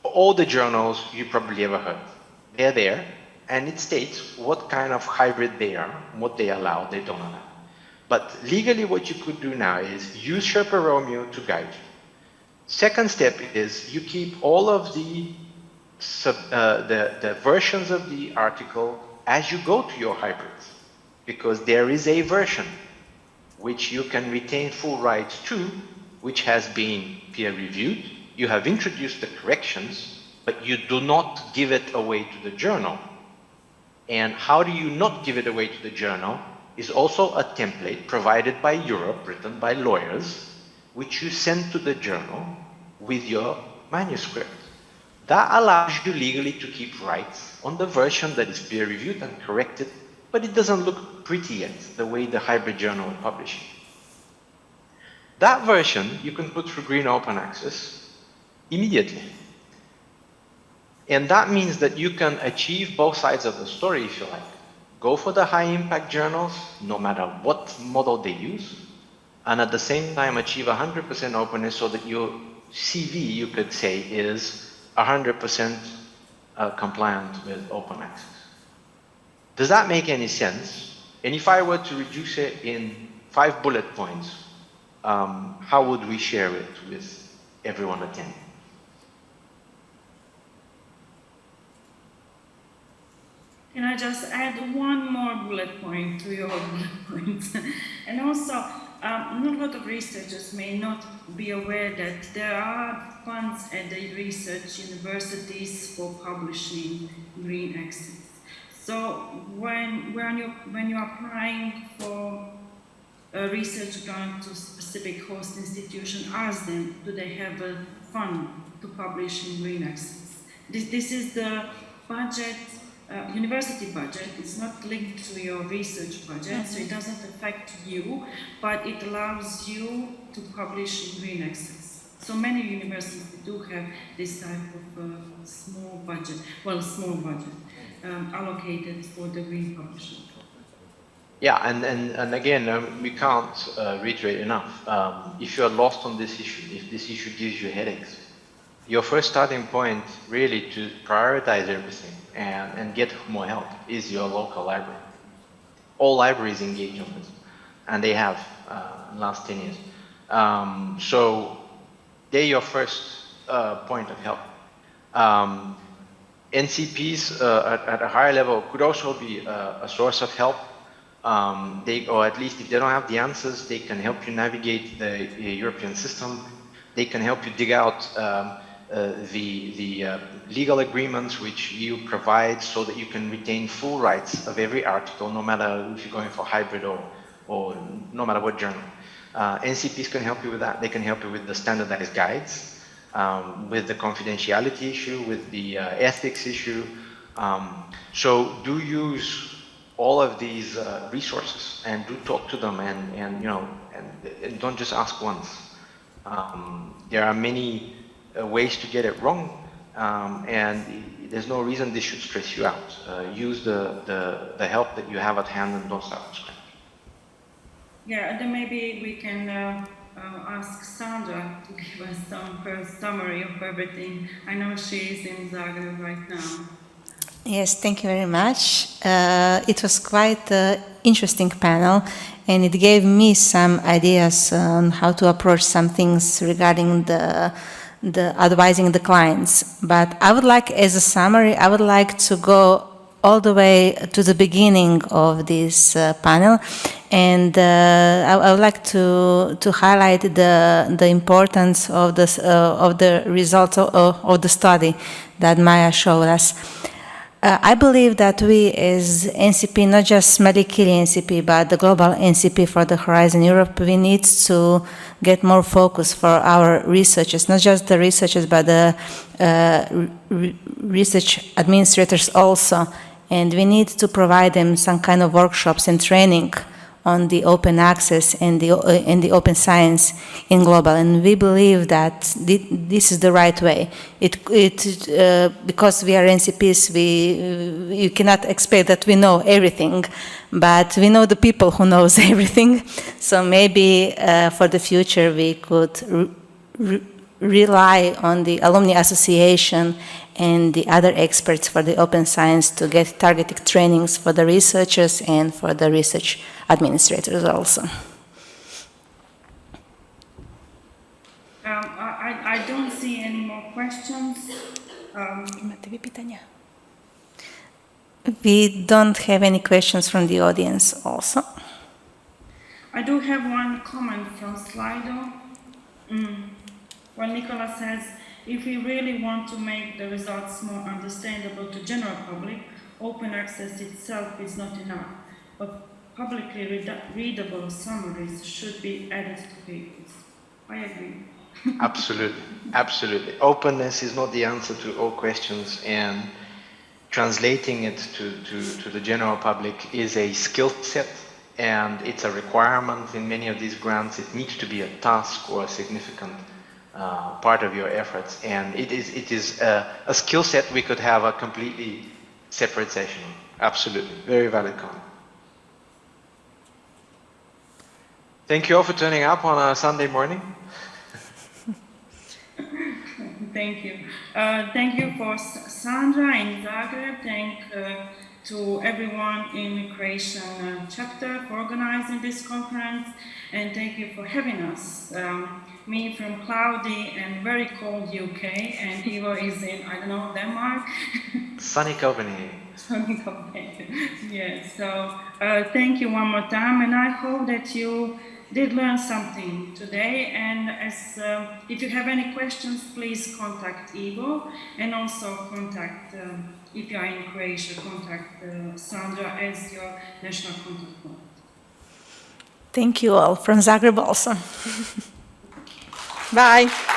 All the journals you probably ever heard, they're there, and it states what kind of hybrid they are, what they allow, they don't allow. But legally what you could do now is use Sherpa Romeo to guide you. Second step is you keep all of the versions of the article as you go to your hybrids, because there is a version which you can retain full rights to, which has been peer reviewed. You have introduced the corrections, but you do not give it away to the journal. And how do you not give it away to the journal? is also a template provided by Europe, written by lawyers, which you send to the journal with your manuscript. That allows you legally to keep rights on the version that is peer-reviewed and corrected, but it doesn't look pretty yet, the way the hybrid journal is publishing. That version you can put through Green Open Access immediately. And that means that you can achieve both sides of the story, if you like. Go for the high-impact journals, no matter what model they use, and at the same time achieve 100% openness so that your CV, you could say, is 100% compliant with open access. Does that make any sense? And if I were to reduce it in 5 bullet points, how would we share it with everyone attending? Can I just add one more bullet point to your bullet points? And also, not a lot of researchers may not be aware that there are funds at the research universities for publishing green access. So when you're applying for a research grant to a specific host institution, ask them, do they have a fund to publish in green access? This is the budget. University budget. It's not linked to your research budget, so it doesn't affect you, but it allows you to publish in green access. So many universities do have this type of small budget allocated for the green publishing. Yeah, and again, we can't reiterate enough. If you're lost on this issue, if this issue gives you headaches, your first starting point really to prioritize everything and get more help is your local library. All libraries engage on this, and they have in the last 10 years. So they're your first point of help. NCPs at a higher level could also be a source of help. Or at least if they don't have the answers, they can help you navigate the European system. They can help you dig out the legal agreements which you provide so that you can retain full rights of every article, no matter if you're going for hybrid or no matter what journal. NCPs can help you with that. They can help you with the standardized guides, with the confidentiality issue, with the ethics issue. So do use all of these resources and do talk to them and don't just ask once. There are many ways to get it wrong, and there's no reason this should stress you out. Use the help that you have at hand and don't start from scratch. Yeah, and then maybe we can ask Sandra to give us some first summary of everything. I know she is in Zagreb right now. Yes, thank you very much. It was quite an interesting panel, and it gave me some ideas on how to approach some things regarding the advising the clients. But I would like, as a summary, I would like to go all the way to the beginning of this panel, and I would like to highlight the importance of the results of the study that Maja showed us. I believe that we as NCP, not just Medikili NCP, but the global NCP for the Horizon Europe, we need to get more focus for our researchers, not just the researchers, but the research administrators also. And we need to provide them some kind of workshops and training on the open access and the open science in global, and we believe that this is the right way. Because we are NCPs, you cannot expect that we know everything, but we know the people who knows everything. So maybe for the future we could rely on the Alumni Association and the other experts for the open science to get targeted trainings for the researchers and for the research administrators also. I don't see any more questions. We don't have any questions from the audience also. I do have one comment from Slido. Well, Nicola says, if we really want to make the results more understandable to general public, open access itself is not enough. publicly readable summaries should be added to papers. I agree. Absolutely, absolutely. Openness is not the answer to all questions, and translating it to the general public is a skill set, and it's a requirement in many of these grants. It needs to be a task or a significant part of your efforts, and it is a skill set we could have a completely separate session. Absolutely, very valid comment. Thank you all for turning up on a Sunday morning. Thank you. Thank you for Sandra in Zagreb. Thank to everyone in Croatian chapter for organizing this conference, and thank you for having us. Me from cloudy and very cold UK, and Ivo is in, I don't know, Denmark. Sunny Copenhagen. Sunny Copenhagen. Yes. So thank you one more time, and I hope that you did learn something today, and as if you have any questions, please contact Ivo, and also contact, if you are in Croatia, contact Sandra as your national contact point. Thank you all from Zagreb also. Bye.